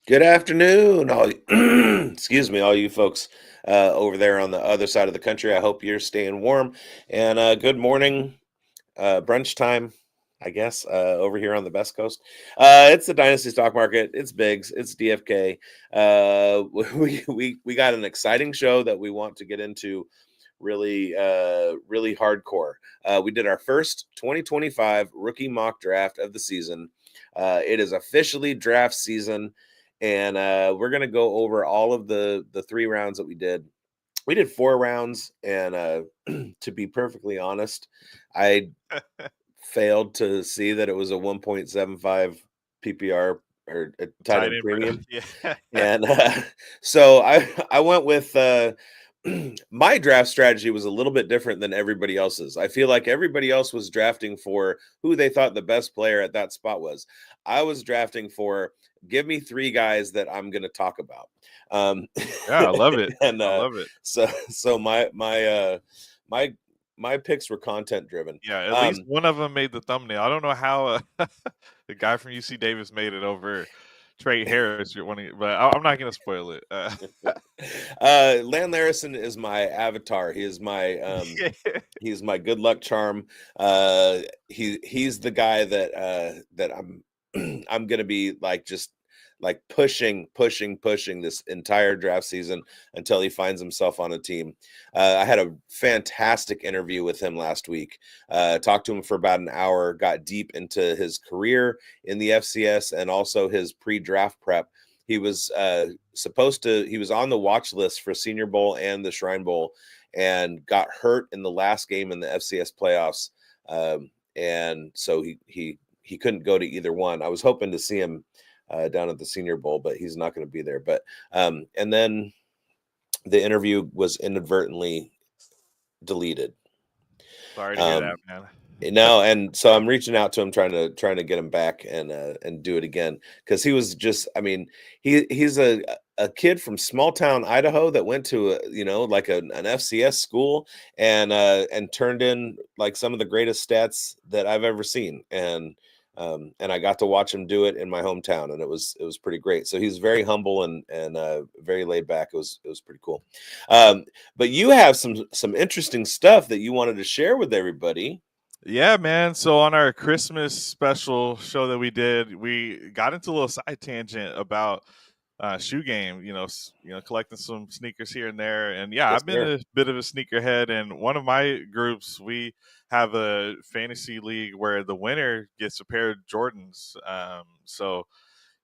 Good afternoon, excuse me, all you folks over there on the other side of the country. I hope you're staying warm. And good morning, brunch time, I guess, over here on the Best Coast. It's the Dynasty Stock Market. It's bigz. It's DFK. We got an exciting show that we want to get into really hardcore. We did our first 2025 rookie mock draft of the season. It is officially draft season, and we're gonna go over all of the 3 rounds that we did. We did 4 rounds, and to be perfectly honest, I failed to see that it was a 1.75 PPR or a tight Tight end end, premium, yeah. and so I went with my draft strategy was a little bit different than everybody else's. I feel like everybody else was drafting for who they thought the best player at that spot was. I was drafting for give me 3 guys that I'm going to talk about. Um, Yeah, I love it. and I love it. so my my picks were content driven. Yeah, at least one of them made the thumbnail. I don't know how the guy from UC Davis made it over Trey Harris. You're wanting, but I'm not going to spoil it. Lan Larison is my avatar. He is my he's my good luck charm. He's the guy that I'm I'm gonna be like just like pushing this entire draft season until he finds himself on a team. I had a fantastic interview with him last week. Talked to him for about an hour, got deep into his career in the FCS and also his pre-draft prep. He was he was on the watch list for Senior Bowl and the Shrine Bowl and got hurt in the last game in the FCS playoffs. And so he couldn't go to either one. I was hoping to see him down at the Senior Bowl, but he's not going to be there. But and then the interview was inadvertently deleted. Sorry to hear that, man. No, and so I'm reaching out to him, trying to get him back and do it again because he was just, I mean, he's a kid from small town Idaho that went to like an FCS school and turned in like some of the greatest stats that I've ever seen, and I got to watch him do it in my hometown, and it was pretty great. So he's very humble and very laid back. It was pretty cool. But you have some interesting stuff that you wanted to share with everybody. Yeah, man. So on our Christmas special show that we did, we got into a little side tangent about shoe game. Collecting some sneakers here and there. And yeah, Yes, I've been sir. a bit of a sneakerhead. And one of my groups, we have a fantasy league where the winner gets a pair of Jordans.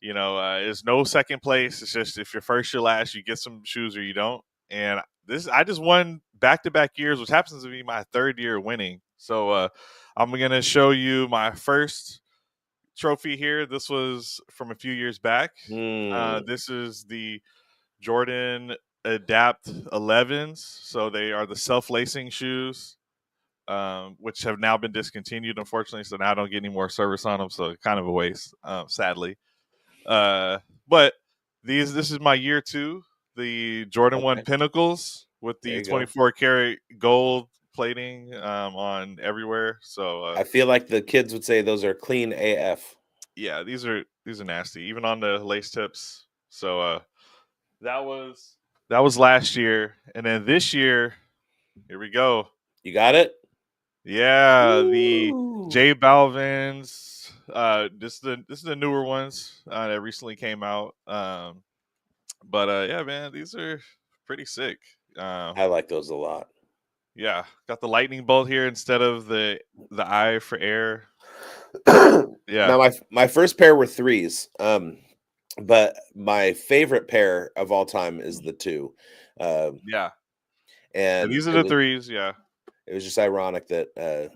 There's no second place. It's just if you're first, you're last. You get some shoes or you don't. And I just won back-to-back years, which happens to be my 3rd year winning. So I'm gonna show you my first trophy here. This was from a few years back. This is the Jordan Adapt 11s. So they are the self-lacing shoes, which have now been discontinued, unfortunately. So now I don't get any more service on them. So kind of a waste, sadly. But this is my year 2, the Jordan 1 Pinnacles with the 24 karat gold plating on everywhere. So I feel like the kids would say those are clean AF. Yeah, these are nasty, even on the lace tips. So that was last year, and then this year, here we go. You got it? Yeah, Ooh. The J Balvin's. This is the newer ones that recently came out. But yeah, man, these are pretty sick. I like those a lot. Yeah, got the lightning bolt here instead of the eye for air. Yeah. Now my first pair were 3s, but my favorite pair of all time is the 2. Yeah, and these are the 3s. Yeah, it was just ironic that I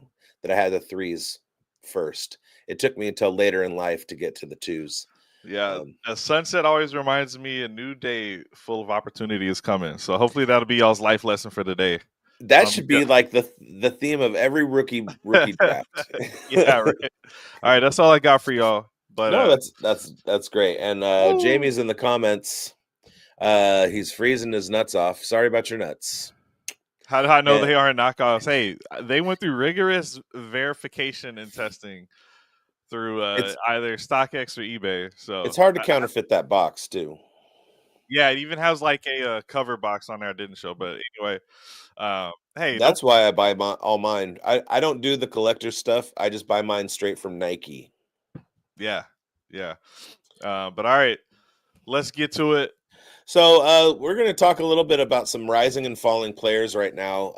had the 3s first. It took me until later in life to get to the 2s. Yeah, a sunset always reminds me a new day full of opportunity is coming. So hopefully that'll be y'all's life lesson for the day. That should be like the theme of every rookie draft. Yeah, right. All right, that's all I got for y'all. But no, that's great. And Jamie's in the comments. He's freezing his nuts off. Sorry about your nuts. How do I know they aren't knockoffs? Hey, they went through rigorous verification and testing through It's either StockX or eBay. it's So hard to counterfeit that box too. yeah, it even has like a cover box on there I didn't show. But anyway, hey, no, That's why I buy all mine. I don't do the collector stuff. I just buy mine straight from Nike. yeah, yeah. But all right, let's get to it. So we're going to talk a little bit about some rising and falling players right now.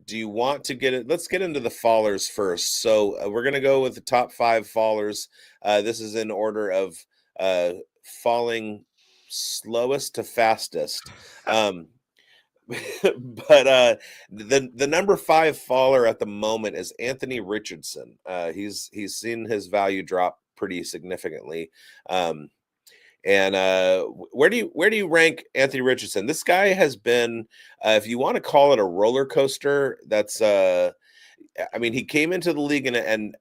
Do you want to get it? Let's get into the fallers first. So we're going to go with the top 5 fallers. This is in order of falling slowest to fastest. But the number 5 faller at the moment is Anthony Richardson. He's seen his value drop pretty significantly. And where do you rank Anthony Richardson? This guy has been, if you want to call it a roller coaster, that's I mean, he came into the league and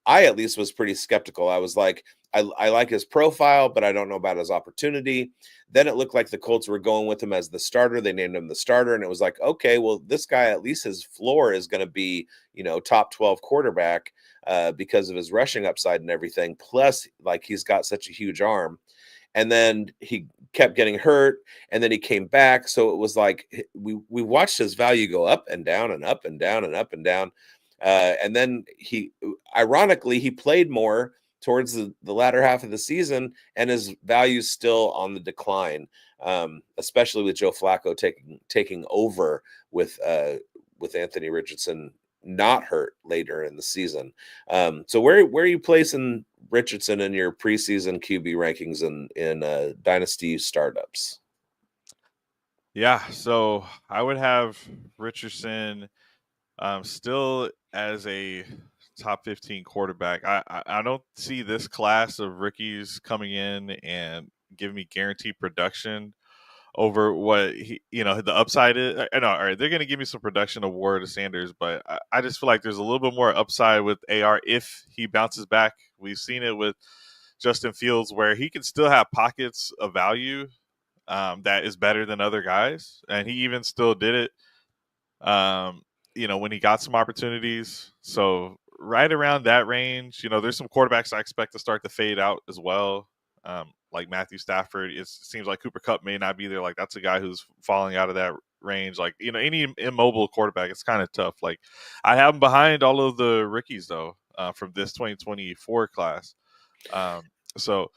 I at least was pretty skeptical. I was like, I like his profile, but I don't know about his opportunity. Then it looked like the Colts were going with him as the starter. They named him the starter, and it was like, okay, well, this guy, at least his floor is going to be, top 12 quarterback because of his rushing upside and everything. Plus, like, he's got such a huge arm. And then he kept getting hurt, and then he came back. So it was like we watched his value go up and down and up and down and up and down. And then ironically, he played more towards the latter half of the season, and his value's still on the decline, especially with Joe Flacco taking over with Anthony Richardson not hurt later in the season. So where are you placing Richardson in your preseason QB rankings in Dynasty startups? Yeah, so I would have Richardson still as a top 15 quarterback. I don't see this class of rookies coming in and giving me guaranteed production over what the upside is. I know, all right, they're going to give me some production of Ward to Sanders, but I just feel like there's a little bit more upside with AR if he bounces back. We've seen it with Justin Fields where he can still have pockets of value that is better than other guys, and he even still did it. When he got some opportunities. So right around that range, there's some quarterbacks I expect to start to fade out as well. Like Matthew Stafford. It seems like Cooper Kupp may not be there. Like that's a guy who's falling out of that range. Like, any immobile quarterback, it's kind of tough. Like I have him behind all of the rookies though, from this 2024 class. So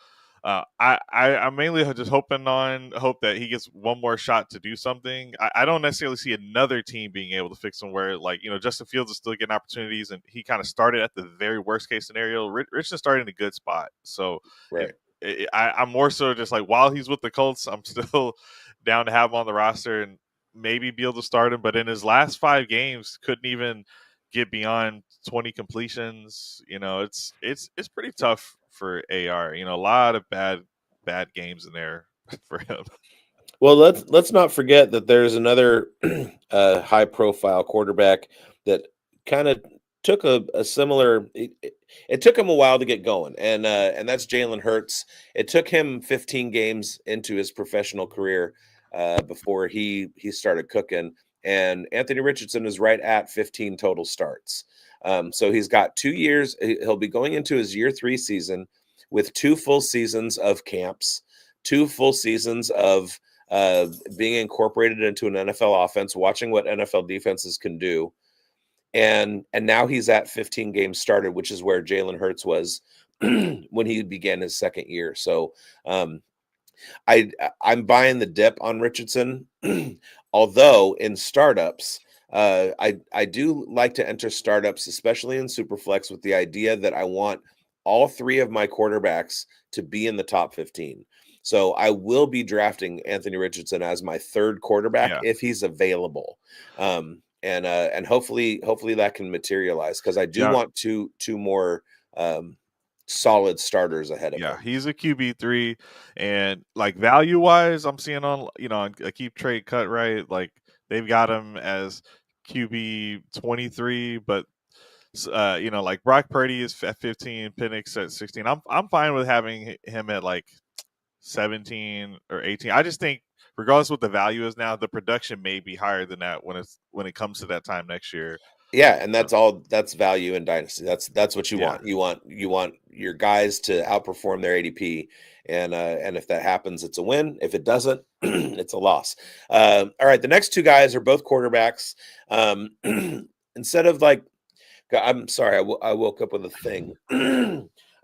I'm mainly just hope that he gets one more shot to do something. I don't necessarily see another team being able to fix him where, like, Justin Fields is still getting opportunities and he kind of started at the very worst case scenario. Richardson started in a good spot. So Right. I'm more so just like, while he's with the Colts, I'm still down to have him on the roster and maybe be able to start him. But in his last 5 games, couldn't even get beyond 20 completions. It's pretty tough for AR. A lot of bad games in there for him. Well, let's not forget that there's another high profile quarterback that kind of took a similar. It took him a while to get going, and that's Jalen Hurts. It took him 15 games into his professional career before he started cooking. And Anthony Richardson is right at 15 total starts. So he's got 2 years. He'll be going into his year 3 season with 2 full seasons of camps, 2 full seasons of being incorporated into an NFL offense, watching what NFL defenses can do. And now he's at 15 games started, which is where Jalen Hurts was when he began his second year. So I'm buying the dip on Richardson, although in startups, I do like to enter startups, especially in Superflex, with the idea that I want all 3 of my quarterbacks to be in the top 15. So I will be drafting Anthony Richardson as my 3rd quarterback if he's available, and hopefully that can materialize because I do want two more solid starters ahead of him. Yeah, he's a QB3, and like value wise, I'm seeing on a Keep Trade Cut right, like they've got him as QB23, but like Brock Purdy is at 15, Penix at 16. I'm fine with having him at like 17 or 18. I just think regardless what the value is now, the production may be higher than that when it comes to that time next year. Yeah, and that's value in Dynasty. That's what you Yeah. want. You want your guys to outperform their ADP, and if that happens, it's a win. If it doesn't, it's a loss. All right, the next two guys are both quarterbacks. Instead of like, I'm sorry, I woke up with a thing.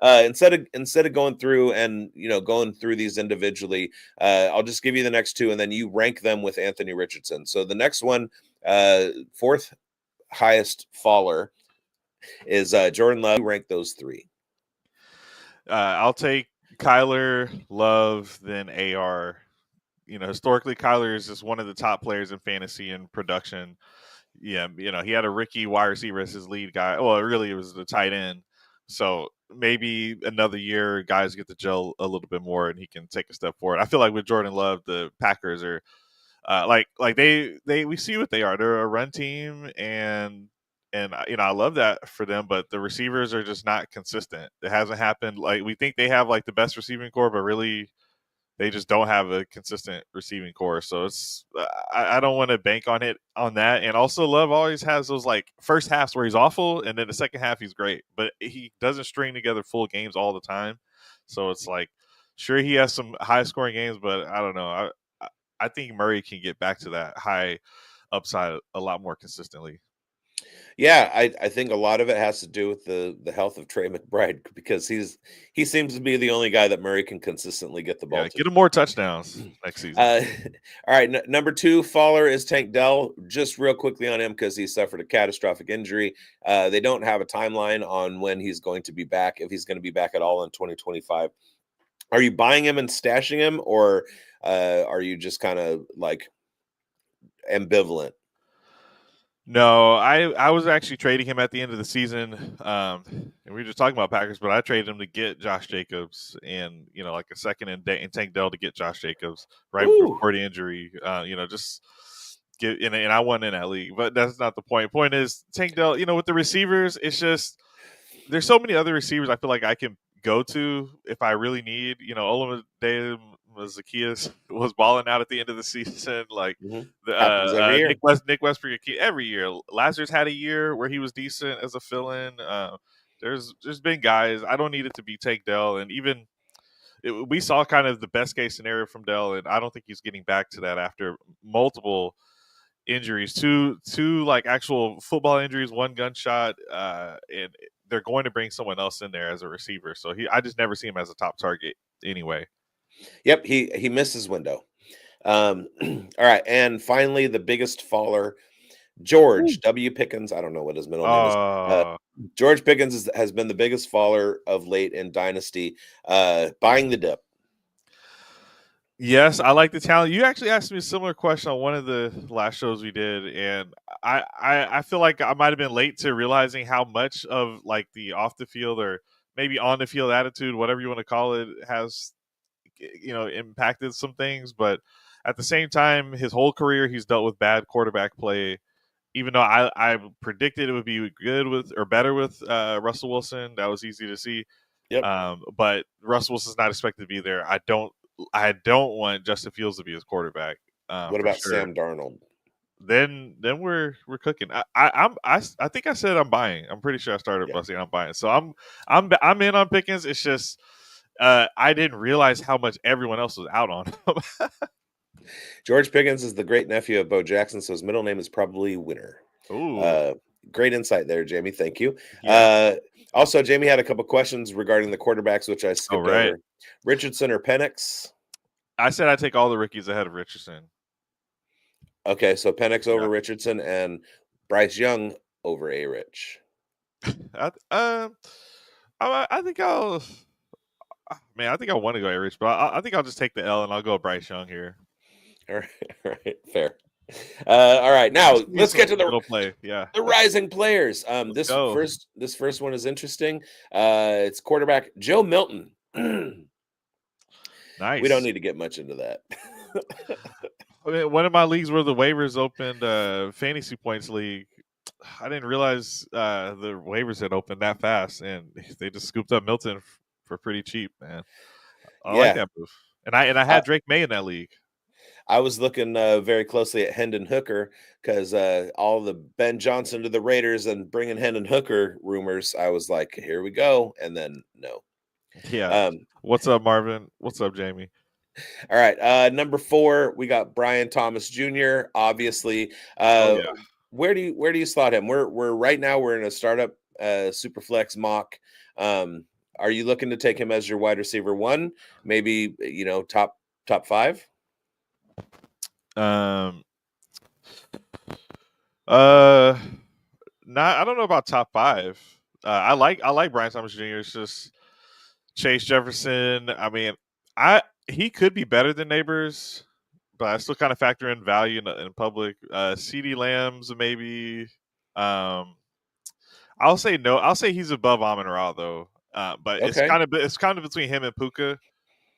Instead of going through and going through these individually, I'll just give you the next two, and then you rank them with Anthony Richardson. So the next one, fourth highest faller is Jordan Love. Rank those three. I'll take Kyler, Love, then AR. Historically, Kyler is just one of the top players in fantasy and production. Yeah, he had a rookie wide receiver as his lead guy. Well, it was the tight end. So maybe another year, guys get to gel a little bit more, and he can take a step forward. I feel like with Jordan Love, the Packers are like we see what they are. They're a run team, and I love that for them. But the receivers are just not consistent. It hasn't happened. Like we think they have like the best receiving core, but really they just don't have a consistent receiving core. So it's I don't want to bank on that. And also Love always has those like first halves where he's awful, and then the second half he's great, but he doesn't string together full games all the time. So it's like, sure, he has some high scoring games, but I don't know. I think Murray can get back to that high upside a lot more consistently. Yeah, I think a lot of it has to do with the health of Trey McBride, because he seems to be the only guy that Murray can consistently get the ball to. Get him more touchdowns next season. All right, number two faller is Tank Dell. Just real quickly on him, because he suffered a catastrophic injury. They don't have a timeline on when he's going to be back, if he's going to be back at all in 2025. Are you buying him and stashing him, or are you just kind of like ambivalent? No, I was actually trading him at the end of the season. And we were just talking about Packers, but I traded him to get Josh Jacobs, and like a second and Tank Dell to get Josh Jacobs right before the injury. Just get and I won in that league, but that's not the point. Point is Tank Dell. With the receivers, it's just there's so many other receivers I feel like I can go to if I really need. Olamide Zacchaeus was balling out at the end of the season. Like every year. Nick Westbrook every year. Lazarus had a year where he was decent as a fill-in. There's been guys. I don't need it to be Tank Dell, and even we saw kind of the best case scenario from Dell, and I don't think he's getting back to that after multiple injuries, two like actual football injuries, one gunshot, and they're going to bring someone else in there as a receiver. So I just never see him as a top target anyway. Yep, he missed his window. All right, and finally, the biggest faller, George W. Pickens. I don't know what his middle name is. George Pickens has been the biggest faller of late in Dynasty. Buying the dip. Yes, I like the talent. You actually asked me a similar question on one of the last shows we did, and I feel like I might have been late to realizing how much of like the off the field or maybe on the field attitude, whatever you want to call it, has impacted some things. But at the same time, his whole career he's dealt with bad quarterback play. Even though I predicted it would be good with or better with Russell Wilson, that was easy to see. Yep. But Russell Wilson's not expected to be there. I don't want Justin Fields to be his quarterback. What about Sam Darnold? Then we're cooking. I think I said I'm buying. I'm pretty sure I started by saying I'm buying. So I'm in on Pickens. It's just I didn't realize how much everyone else was out on him. George Pickens is the great nephew of Bo Jackson, so his middle name is probably Winner. Ooh. Great insight there, Jamie. Thank you. Yeah. Also, Jamie had a couple questions regarding the quarterbacks, which I skipped over. Richardson or Penix? I said I'd take all the rookies ahead of Richardson. Okay, so Penix over Richardson and Bryce Young over A-Rich. I think I'll. Man, I think I want to go A-Rich, but I think I'll just take the L and I'll go Bryce Young here. All right, fair. All right, now let's get to the play. Yeah, the rising players. This first one is interesting. It's quarterback Joe Milton. Nice. We don't need to get much into that. I mean, one of my leagues where the waivers opened, Fantasy Points League, I didn't realize the waivers had opened that fast, and they just scooped up Milton for pretty cheap, man. I like that move. And I had Drake May in that league. I was looking very closely at Hendon Hooker because all the Ben Johnson to the Raiders and bringing Hendon Hooker rumors. I was like, here we go, and then no. Yeah. What's up, Marvin? What's up, Jamie? All right. Number 4, we got Brian Thomas Jr. Obviously. Oh yeah. Where do you slot him? We're right now we're in a startup Superflex mock. Are you looking to take him as your wide receiver 1? Maybe top 5? Not. I don't know about top 5. I like Brian Thomas Jr. It's just Chase Jefferson. I mean, he could be better than Neighbors, but I still kind of factor in value in public. CeeDee Lamb's maybe. I'll say no. I'll say he's above Amon-Ra though. But Okay. it's kind of between him and Puka.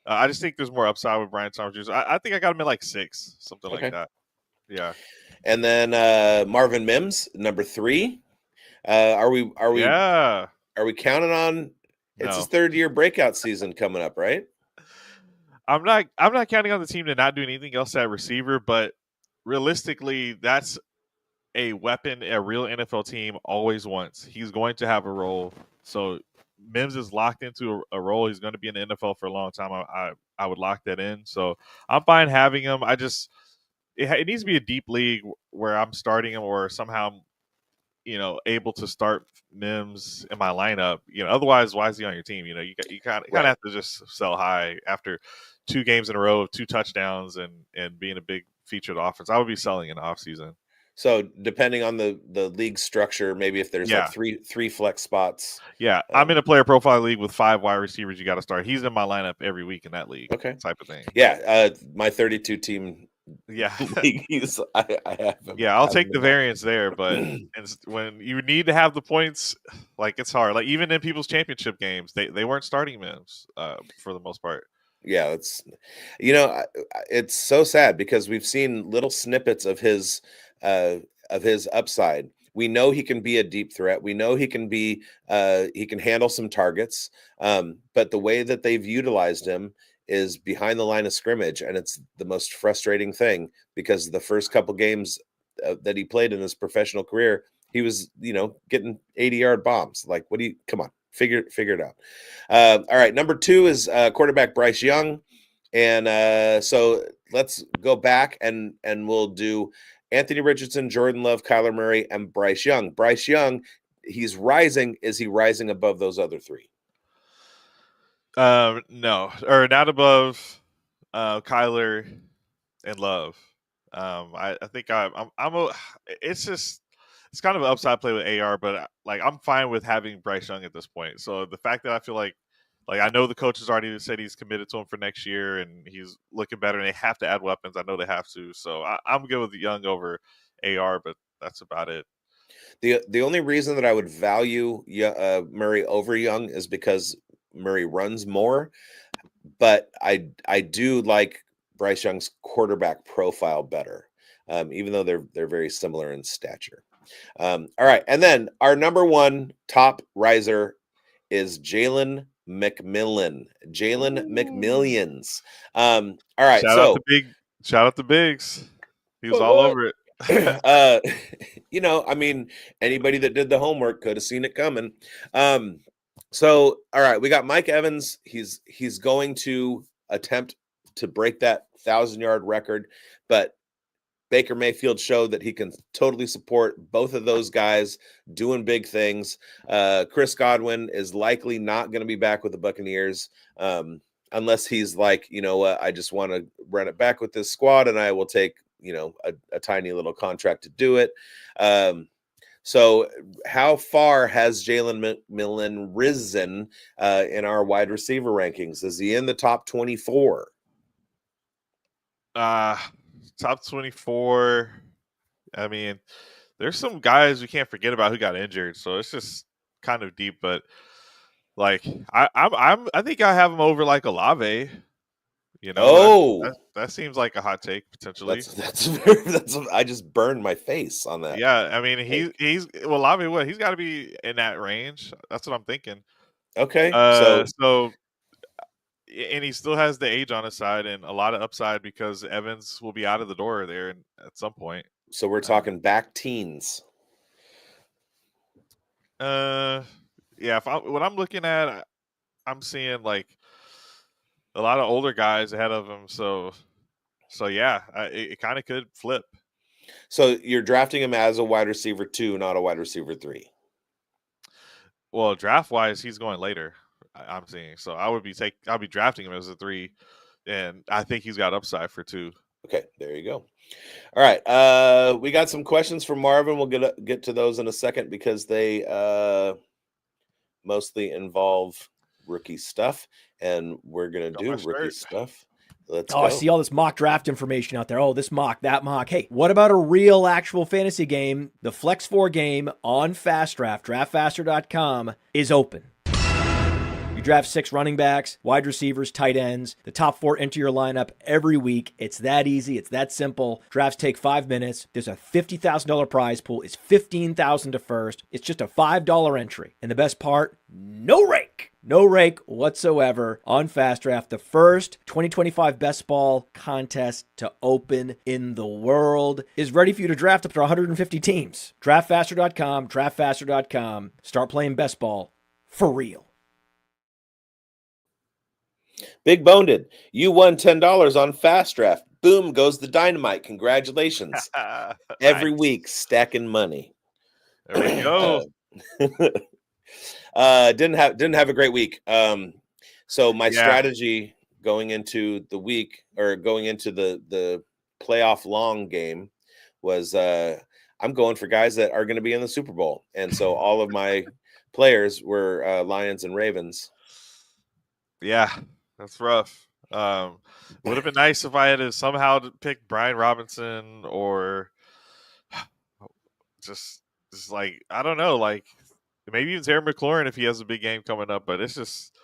I just think there's more upside with Brian Thomas Jr. I think I got him at like 6, something like that. Yeah. And then Marvin Mims, number 3. Are we counting on? It's his 3rd year breakout season coming up, right? I'm not counting on the team to not do anything else at receiver, but realistically, that's a weapon a real NFL team always wants. He's going to have a role. So Mims is locked into a role. He's going to be in the NFL for a long time. I would lock that in. So I'm fine having him. It needs to be a deep league where I'm starting him or somehow able to start Mims in my lineup. Otherwise, why is he on your team? You kind of have to just sell high after 2 games in a row of 2 touchdowns and being a big featured offense. I would be selling in the offseason. So depending on the league structure, maybe if there's like three flex spots. Yeah, I'm in a player profile league with 5 wide receivers. You got to start. He's in my lineup every week in that league. Okay, type of thing. Yeah, my 32 team. Yeah, I have him. Yeah, I'll take the variance there, but when you need to have the points, like it's hard. Like even in people's championship games, they weren't starting Mims for the most part. Yeah, it's so sad because we've seen little snippets of his upside. We know he can be a deep threat. We know he can handle some targets. But the way that they've utilized him is behind the line of scrimmage, and it's the most frustrating thing because the first couple games that he played in his professional career, he was getting 80-yard bombs. Like, come on, figure it out. All right, number 2 is quarterback Bryce Young, and so let's go back and we'll do Anthony Richardson, Jordan Love, Kyler Murray, and Bryce Young. Bryce Young, he's rising. Is he rising above those other 3? No, or not above Kyler and Love. I think it's kind of an upside play with AR, but I'm fine with having Bryce Young at this point. So the fact that I feel like I know the coach has already said he's committed to him for next year and he's looking better and they have to add weapons. I know they have to. So I'm good with Young over AR, but that's about it. The only reason that I would value Murray over Young is because Murray runs more, but I do like Bryce Young's quarterback profile better, even though they're very similar in stature. All right, and then our number 1 top riser is Jalen McMillan. All right, shout out to Biggs. He was all over it. I mean, anybody that did the homework could have seen it coming. So, all right, we got Mike Evans. He's going to attempt to break that 1,000-yard record, but Baker Mayfield showed that he can totally support both of those guys doing big things. Chris Godwin is likely not going to be back with the Buccaneers unless he's like, I just want to run it back with this squad and I will take, a tiny little contract to do it. So how far has Jalen McMillan risen in our wide receiver rankings? Is he in the top 24? Top 24. I mean, there's some guys we can't forget about who got injured, so it's just kind of deep. But I think I have him over like Olave. That seems like a hot take potentially. I just burned my face on that. Yeah, I mean he's Olave. What he's got to be in that range. That's what I'm thinking. Okay, so and he still has the age on his side and a lot of upside because Evans will be out of the door there at some point. So we're talking back teens. Yeah. What I'm looking at, I'm seeing like a lot of older guys ahead of him. So yeah, it kind of could flip. So you're drafting him as a wide receiver 2, not a wide receiver 3. Well, draft wise, he's going later. I'm seeing. So I'll be drafting him as a 3, and I think he's got upside for 2. Okay, there you go. All right, we got some questions from Marvin. We'll get to those in a second because they mostly involve rookie stuff, and we're gonna do rookie stuff. Let's go. I see all this mock draft information out there. Oh, this mock, that mock. Hey, what about a real actual fantasy game? The Flex 4 game on Fast Draft, draftfaster.com, is open. You draft 6 running backs, wide receivers, tight ends. The top 4 enter your lineup every week. It's that easy. It's that simple. Drafts take 5 minutes. There's a $50,000 prize pool. It's $15,000 to first. It's just a $5 entry. And the best part, no rake. No rake whatsoever on Fast Draft, the first 2025 Best Ball contest to open in the world, is ready for you to draft up to 150 teams. Draftfaster.com, draftfaster.com. Start playing Best Ball for real. Big Boned, you won $10 on Fast Draft. Boom goes the dynamite. Congratulations. Every week, stacking money. There we go. Didn't have a great week. So my strategy going into the week or going into the playoff long game was I'm going for guys that are going to be in the Super Bowl. And so all of my players were Lions and Ravens. Yeah, that's rough. Would have been nice if I had somehow picked Brian Robinson or just like, I don't know, like maybe even Terry McLaurin if he has a big game coming up. But it's just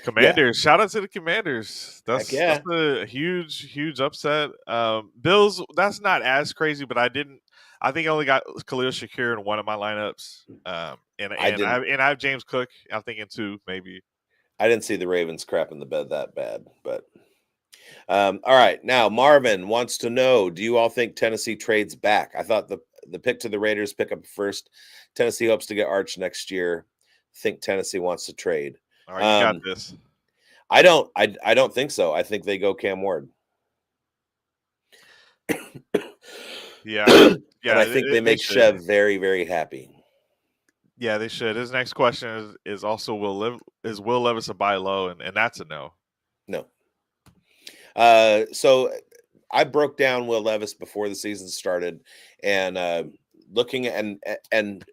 Commanders. Yeah. Shout out to the Commanders. That's a huge upset. Bills, that's not as crazy, but I think I only got Khalil Shakir in one of my lineups. And I have James Cook, I'm thinking 2 maybe. I didn't see the Ravens crap in the bed that bad, but all right. Now Marvin wants to know: do you all think Tennessee trades back? I thought the pick to the Raiders pick up first. Tennessee hopes to get Arch next year. Think Tennessee wants to trade. All right, you got this. I don't think so. I think they go Cam Ward. Yeah. And I think they make Chev very, very happy. Yeah, they should. His next question is also Will Levis a buy low, and that's a no. No. So I broke down Will Levis before the season started, and looking and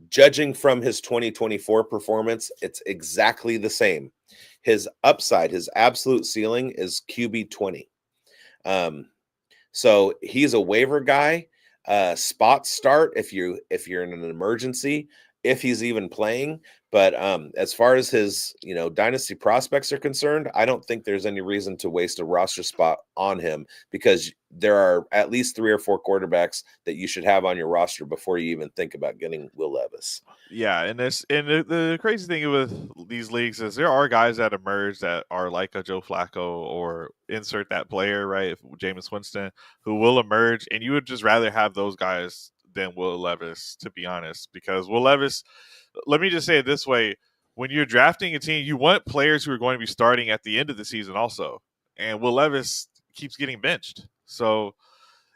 judging from his 2024 performance, it's exactly the same. His upside, his absolute ceiling is QB 20. So he's a waiver guy. Spot start if you're in an emergency, if he's even playing. But as far as his dynasty prospects are concerned, I don't think there's any reason to waste a roster spot on him, because there are at least 3 or 4 quarterbacks that you should have on your roster before you even think about getting Will Levis. Yeah, and the crazy thing with these leagues is there are guys that emerge that are like a Joe Flacco or insert that player, right? Jameis Winston, who will emerge, and you would just rather have those guys than Will Levis, to be honest, because Will Levis, let me just say it this way: when you're drafting a team, you want players who are going to be starting at the end of the season also, and Will Levis keeps getting benched. So,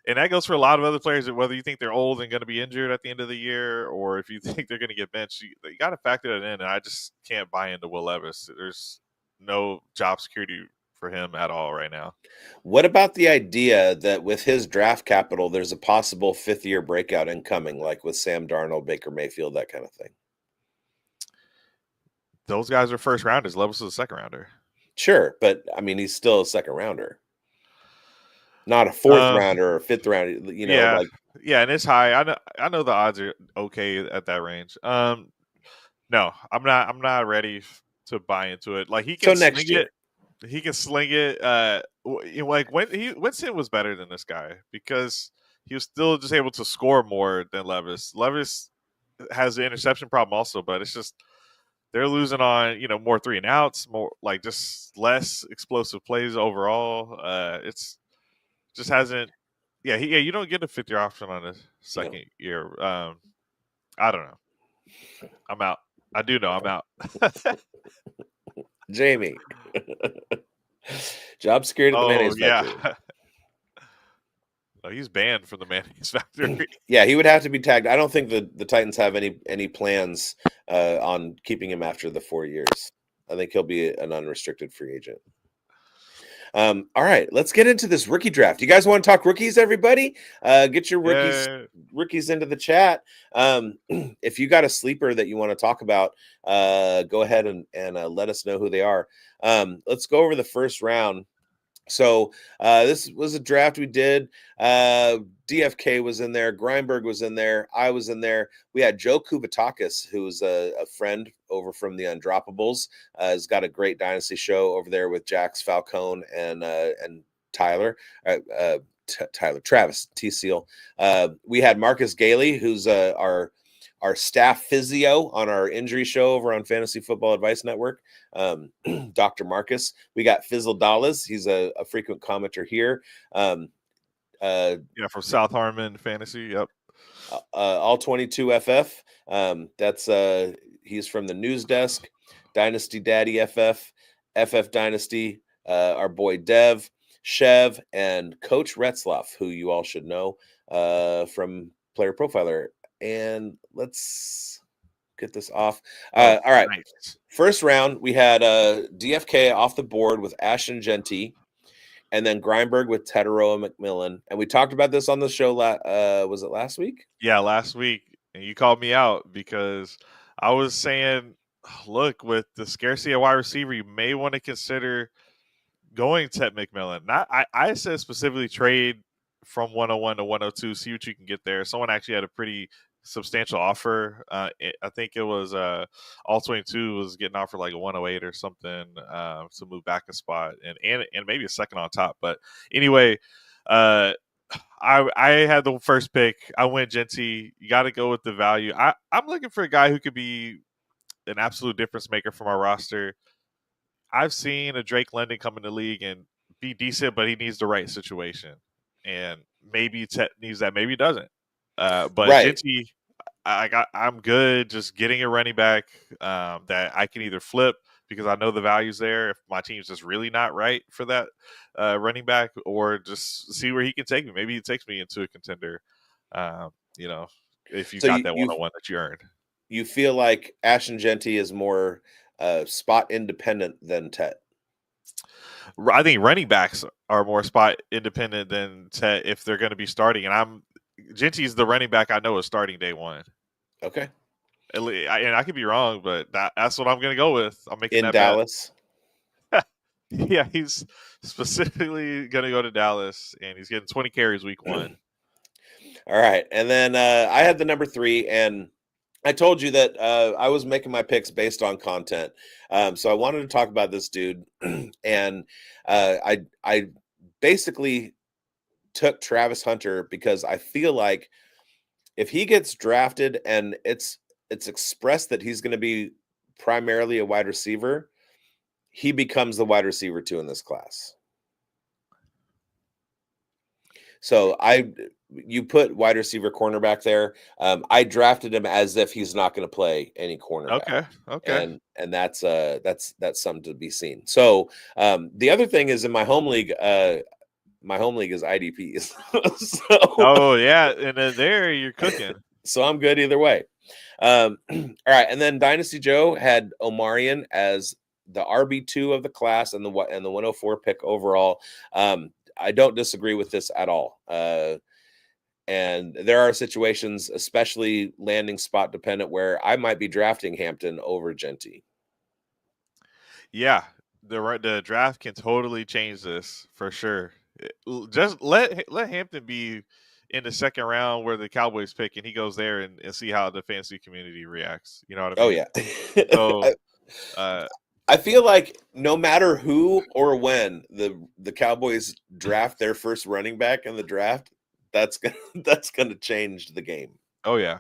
and that goes for a lot of other players, whether you think they're old and going to be injured at the end of the year, or if you think they're going to get benched, you got to factor that in. And I just can't buy into Will Levis. There's no job security for him at all right now. What about the idea that with his draft capital, there's a possible 5th-year breakout incoming, like with Sam Darnold, Baker Mayfield, that kind of thing? Those guys are first rounders. Levis is a second rounder. Sure, but I mean, he's still a second rounder. Not a 4th rounder or 5th rounder, Yeah, and it's high. I know the odds are okay at that range. No, I'm not ready to buy into it. Like, he can sling it. He can sling it. Like Winston was better than this guy because he was still just able to score more than Levis. Levis has the interception problem also, but it's just they're losing on, more 3 and outs, more like just less explosive plays overall. It's just hasn't. Yeah, you don't get a 50 option on a second year. I don't know. I'm out. I do know I'm out. Jamie. Job secured at the mayonnaise factory. Oh, he's banned from the mayonnaise factory. Yeah, he would have to be tagged. I don't think the Titans have any plans on keeping him after the 4 years. I think he'll be an unrestricted free agent. All right, let's get into this rookie draft. You guys want to talk rookies, everybody? Get your rookies into the chat. If you got a sleeper that you want to talk about, go ahead and let us know who they are. Let's go over the first round. So this was a draft we did. DFK was in there. Greinberg was in there. I was in there. We had Joe Kubatakis, who's a friend over from the Undroppables. Has got a great Dynasty show over there with Jax Falcone and Tyler. Travis T. Seal. We had Marcus Gailey, who's our staff physio on our injury show over on Fantasy Football Advice Network. Dr. Marcus. We got Fizzle Dallas. He's a frequent commenter here. From South Harmon Fantasy. Yep. All 22 FF. That's he's from the news desk. Dynasty Daddy FF, FF Dynasty. Our boy Dev, Chev, and Coach Retzloff, who you all should know from Player Profiler. And let's get this off. All right. Nice. First round, we had DFK off the board with Ashton Genty, and then Greinberg with Teteroa McMillan. And we talked about this on the show. Was it last week? Yeah, last week. And you called me out because I was saying, look, with the scarcity of wide receiver, you may want to consider going Tet McMillan. I said specifically trade from 101 to 102, see what you can get there. Someone actually had a pretty substantial offer. I think it was all 22 was getting offered like a 108 or something to move back a spot and maybe a second on top. But anyway, I had the first pick. I went Genty. You got to go with the value. I'm looking for a guy who could be an absolute difference maker for my roster. I've seen a Drake London come in the league and be decent, but he needs the right situation. And maybe Tet needs that, maybe he doesn't. But right. Genty, I'm good just getting a running back that I can either flip because I know the value's there if my team's just really not right for that running back, or just see where he can take me. Maybe he takes me into a contender, if you got that one-on-one that you earned. You feel like Ashton Genty is more spot independent than Tet? I think running backs are more spot independent than Tet if they're going to be starting. And Genty's the running back I know is starting day one. Okay. And I could be wrong, but that's what I'm going to go with. I'm making in that Dallas. Yeah, he's specifically going to go to Dallas, and he's getting 20 carries week 1. All right. And then I had the number 3, and I told you that I was making my picks based on content. So I wanted to talk about this dude. And I basically took Travis Hunter because I feel like if he gets drafted and it's expressed that he's going to be primarily a wide receiver, he becomes the wide receiver 2 in this class. So you put wide receiver cornerback there. I drafted him as if he's not going to play any cornerback. Okay. And that's something to be seen. So the other thing is in my home league is IDPs. Oh yeah, and then there you're cooking. So I'm good either way. All right, and then Dynasty Joe had Omarion as the RB2 of the class and the 104 pick overall. I don't disagree with this at all. And there are situations, especially landing spot dependent, where I might be drafting Hampton over Genty. Yeah, the draft can totally change this for sure. Just let Hampton be in the second round where the Cowboys pick, and he goes there and see how the fantasy community reacts. You know what I mean? Oh yeah. So I feel like no matter who or when the Cowboys draft their first running back in the draft, that's gonna change the game. Oh yeah.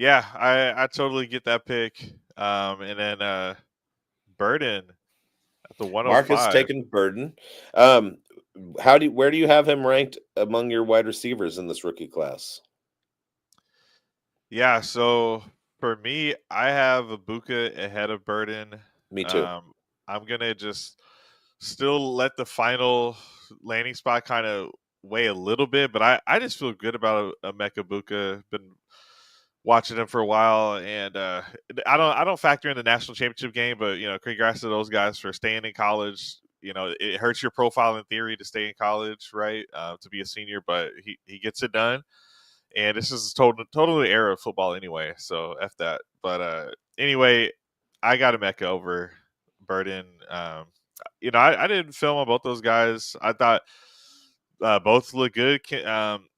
Yeah, I totally get that pick. And then Burden at the Marcus 105. taking Burden. Where do you have him ranked among your wide receivers in this rookie class? Yeah, so for me, I have Ibuka ahead of Burden. Me too. I'm gonna just still let the final landing spot kind of weigh a little bit, but I just feel good about a Emeka Ibuka. Been watching him for a while, and I don't factor in the national championship game, but congrats to those guys for staying in college. It hurts your profile in theory to stay in college, right? To be a senior, but he gets it done. And this is totally era of football anyway, so F that. But anyway, I got Emeka over Burden. I didn't film on both those guys. I thought both look good.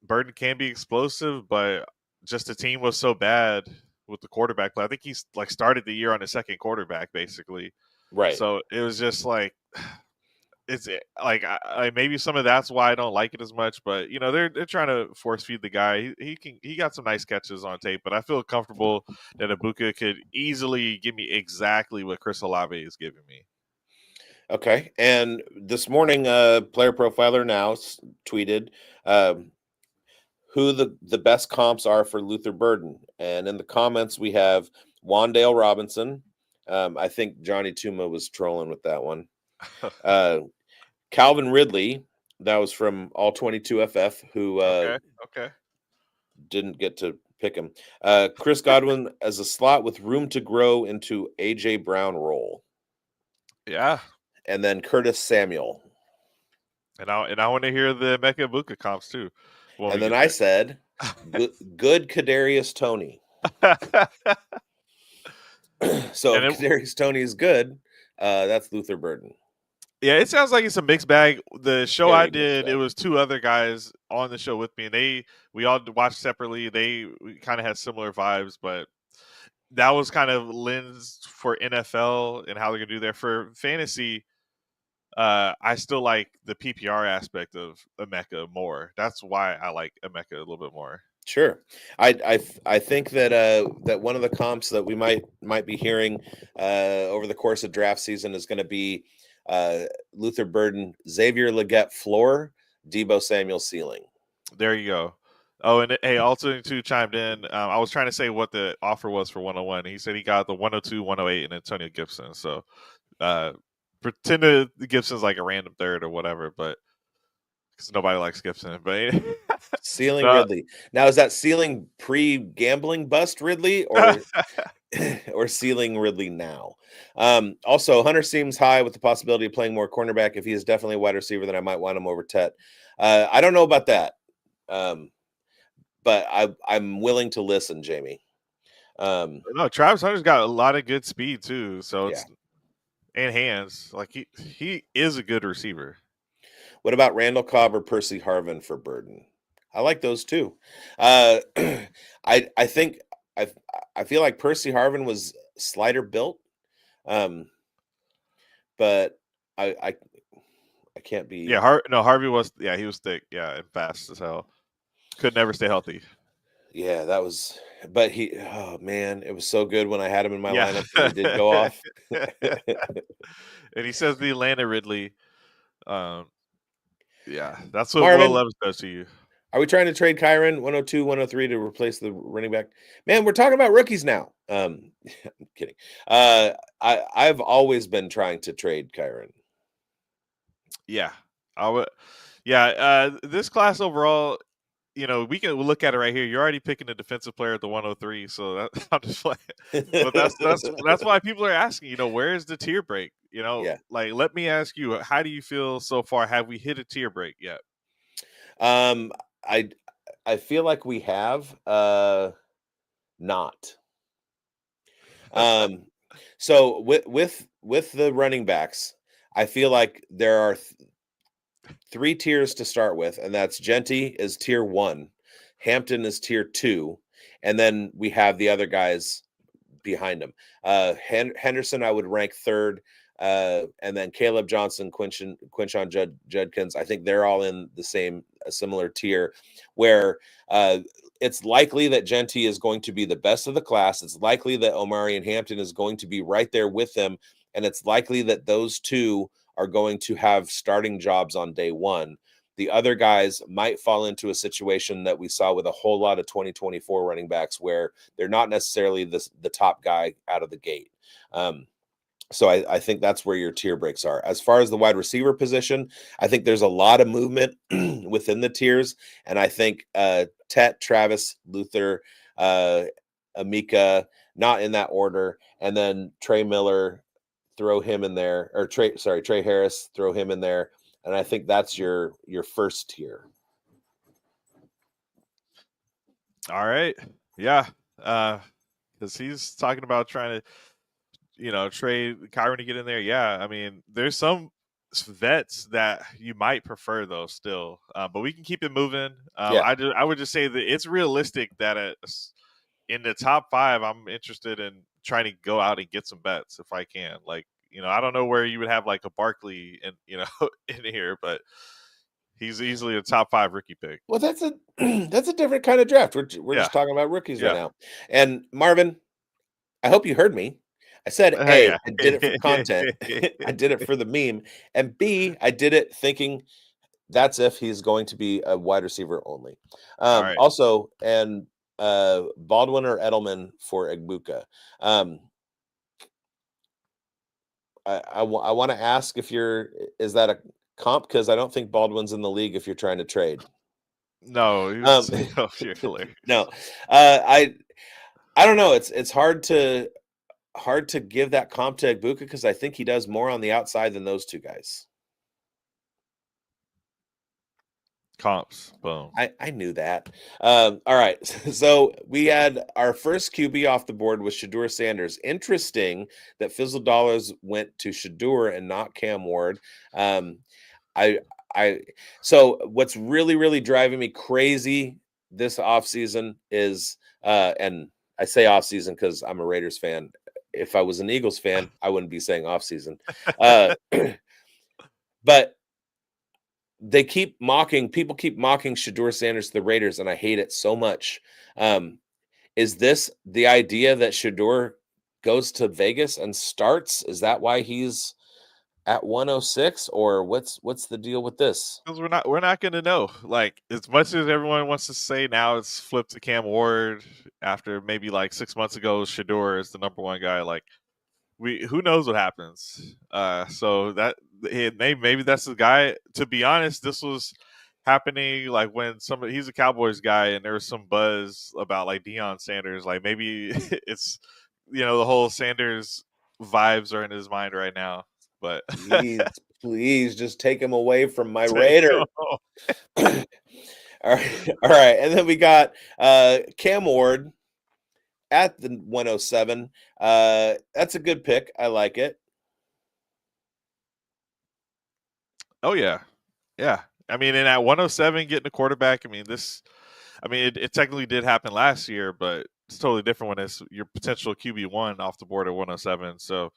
Burden can be explosive, but just the team was so bad with the quarterback play. I think he's started the year on his second quarterback, basically. Right. So it was just it's maybe some of that's why I don't like it as much, but they're trying to force feed the guy. He got some nice catches on tape, but I feel comfortable that Ibuka could easily give me exactly what Chris Olave is giving me. Okay. And this morning, Player Profiler Now tweeted who the best comps are for Luther Burden. And in the comments, we have Wandale Robinson. I think Johnny Tuma was trolling with that one. Calvin Ridley, that was from All 22 FF, who Okay. didn't get to pick him. Chris Godwin as a slot with room to grow into AJ Brown role. Yeah. And then Curtis Samuel. And I want to hear the Emeka Ibuka comps too. And then I said, good Kadarius Toney. So if Kadarius Toney is good, that's Luther Burden. Yeah, it sounds like it's a mixed bag. The show I did, it was two other guys on the show with me, and we all watched separately. We kind of had similar vibes, but that was kind of lens for NFL and how they're gonna do there. For fantasy, I still like the PPR aspect of Emeka more. That's why I like Emeka a little bit more. Sure, I think that that one of the comps that we might be hearing over the course of draft season is going to be Luther Burden, Xavier Legette floor, Deebo Samuel ceiling. There you go. Oh, and hey, also too chimed in. I was trying to say what the offer was for 101. He said he got the 102, 108, and Antonio Gibson. So pretend Gibson's like a random third or whatever, but because nobody likes Gibson. But ceiling Ridley. Now, is that ceiling pre-gambling bust Ridley or or ceiling Ridley now? Also, Hunter seems high with the possibility of playing more cornerback. If he is definitely a wide receiver, then I might want him over Tet. I don't know about that, but I'm willing to listen, Jamie. No, Travis Hunter's got a lot of good speed too, so it's and hands. Like he is a good receiver. What about Randall Cobb or Percy Harvin for Burden? I like those too. I think I feel like Percy Harvin was slider built, but I can't be. Yeah, Harvey was. Yeah, he was thick. Yeah, and fast as hell. Could never stay healthy. Yeah, that was. But oh man, it was so good when I had him in my lineup. And he did go off. And he says the Atlanta Ridley. Yeah, that's what Will Levis does to you. Are we trying to trade Kyren 102, 103 to replace the running back? Man, we're talking about rookies now. I'm kidding. I've always been trying to trade Kyren. Yeah, I would. Yeah, this class overall, we can look at it right here. You're already picking a defensive player at the 103, so I'm just like, but that's why people are asking. Where is the tier break? Like, let me ask you, how do you feel so far? Have we hit a tier break yet? I feel like we have not. So with the running backs, I feel like there are three tiers to start with, and that's Genty is tier 1, Hampton is tier 2, and then we have the other guys behind him. Henderson I would rank 3rd, and then Caleb Johnson, Quinshon Judkins, I think they're all in the same similar tier, where it's likely that Genty is going to be the best of the class. It's likely that Omari and Hampton is going to be right there with them. And it's likely that those two are going to have starting jobs on day one. The other guys might fall into a situation that we saw with a whole lot of 2024 running backs where they're not necessarily the top guy out of the gate. So I think that's where your tier breaks are. As far as the wide receiver position, I think there's a lot of movement within the tiers. And I think Tet, Travis, Luther, Amika, not in that order. And then Trey Miller, throw him in there. Or Trey Harris, throw him in there. And I think that's your first tier. All right. Yeah. Because he's talking about trying to, trade Kyron to get in there. Yeah. I mean, there's some vets that you might prefer, though, still. But we can keep it moving. I would just say that it's realistic that in the top 5, I'm interested in trying to go out and get some bets if I can. Like, I don't know where you would have like a Barkley in here, but he's easily a top 5 rookie pick. Well, that's a different kind of draft. We're just talking about rookies right now. And Marvin, I hope you heard me. I said, A, I did it for content. I did it for the meme. And B, I did it thinking that's if he's going to be a wide receiver only. Right. Also, and Baldwin or Edelman for Egbuka. I want to ask is that a comp? Because I don't think Baldwin's in the league if you're trying to trade. No, you're hilarious. No, I don't know. It's hard to give that comp to Egbuka because I think he does more on the outside than those two guys. Comps, boom. I knew that. All right, so we had our first QB off the board with Shedeur Sanders. Interesting that Fizzle Dollars went to Shedeur and not Cam Ward. So what's really, really driving me crazy this offseason is, and I say offseason because I'm a Raiders fan. If I was an Eagles fan, I wouldn't be saying offseason. But people keep mocking Shedeur Sanders to the Raiders, and I hate it so much. Is this the idea that Shedeur goes to Vegas and starts? Is that why he's at 106, or what's the deal with this? Because we're not going to know. Like, as much as everyone wants to say now it's flipped to Cam Ward after maybe like 6 months ago, Shedeur is the number 1 guy. Like, who knows what happens? So that maybe that's the guy. To be honest, this was happening like when he's a Cowboys guy, and there was some buzz about like Deion Sanders. Like, maybe it's the whole Sanders vibes are in his mind right now. But please just take him away from my Raider. All right. And then we got Cam Ward at the 107. That's a good pick. I like it. Oh yeah. I mean, and at 107, getting a quarterback. I mean, it technically did happen last year, but it's totally different when it's your potential QB1 off the board at 107. So,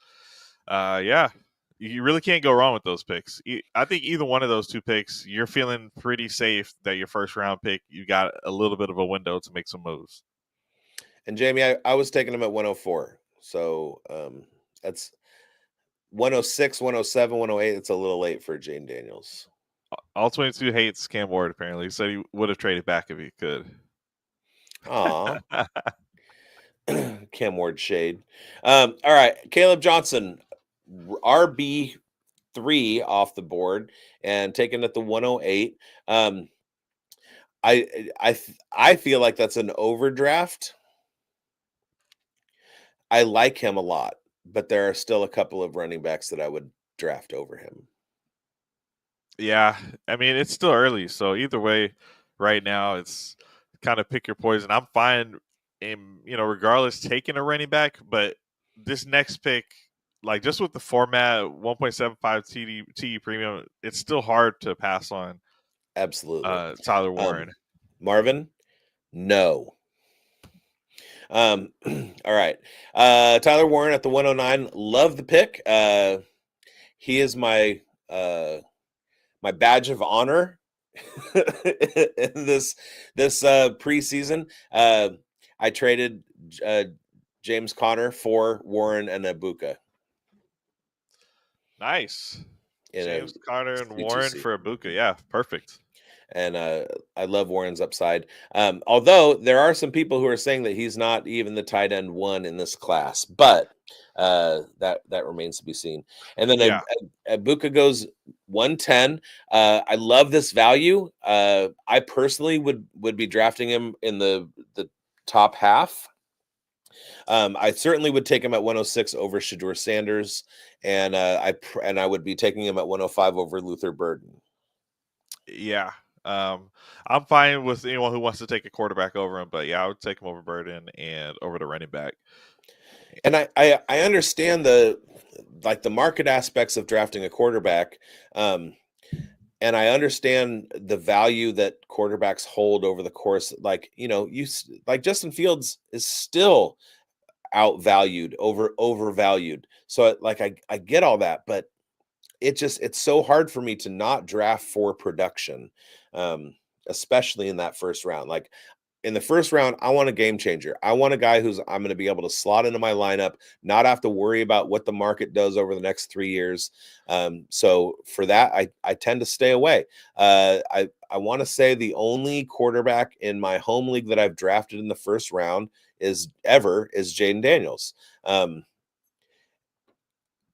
yeah. You really can't go wrong with those picks. I think either one of those 2 picks, you're feeling pretty safe that your first round pick, you got a little bit of a window to make some moves. And Jamie, I was taking him at 104. So that's 106, 107, 108. It's a little late for Jane Daniels. All 22 hates Cam Ward, apparently. He said he would have traded back if he could. Aw. Cam Ward shade. All right. Caleb Johnson, RB3 off the board and taken at the 108. I feel like that's an overdraft. I like him a lot, but there are still a couple of running backs that I would draft over him. Yeah, I mean, it's still early, so either way, right now it's kind of pick your poison. I'm fine in regardless taking a running back, but this next pick, like just with the format 1.75 TD premium, it's still hard to pass on. Absolutely. Tyler Warren. Marvin, no. All right. Tyler Warren at the 109. Love the pick. He is my badge of honor in this preseason. I traded James Conner for Warren and Ibuka. Nice. James Conner and Warren for Ibuka. Yeah, perfect. And I love Warren's upside. Although there are some people who are saying that he's not even the tight end one in this class, but that remains to be seen. And then Ibuka goes 110. I love this value. I personally would be drafting him in the top half. I certainly would take him at 106 over Shedeur Sanders, and I would be taking him at 105 over Luther Burden. Yeah. I'm fine with anyone who wants to take a quarterback over him, but I would take him over Burden and over the running back. And I understand the market aspects of drafting a quarterback, and I understand the value that quarterbacks hold over the course. Justin Fields is still outvalued, overvalued. So I get all that, but it's so hard for me to not draft for production, especially in that first round. Like in the first round, I want a game changer. I want a guy I'm going to be able to slot into my lineup, not have to worry about what the market does over the next 3 years. So for that, I tend to stay away. I want to say the only quarterback in my home league that I've drafted in the first round is Jaden Daniels.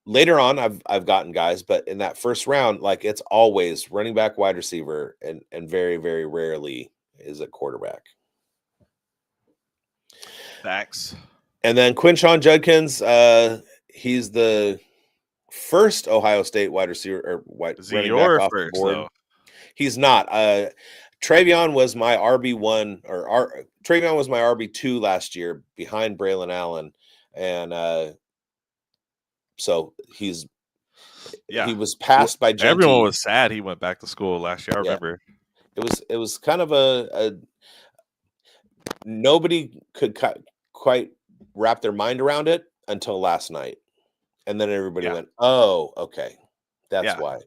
Later on, I've gotten guys, but in that first round, it's always running back, wide receiver, and very, very rarely is it quarterback. Facts. And then Quinshon Judkins, he's the first Ohio State wide receiver or running back off the board. Though? He's not. Travion was my RB1 Travion was my RB2 last year behind Braylon Allen, and so he was passed by Genty. Everyone was sad he went back to school last year. I remember. It was kind of a nobody could quite wrap their mind around it until last night, and then everybody went, "Oh, okay, that's why."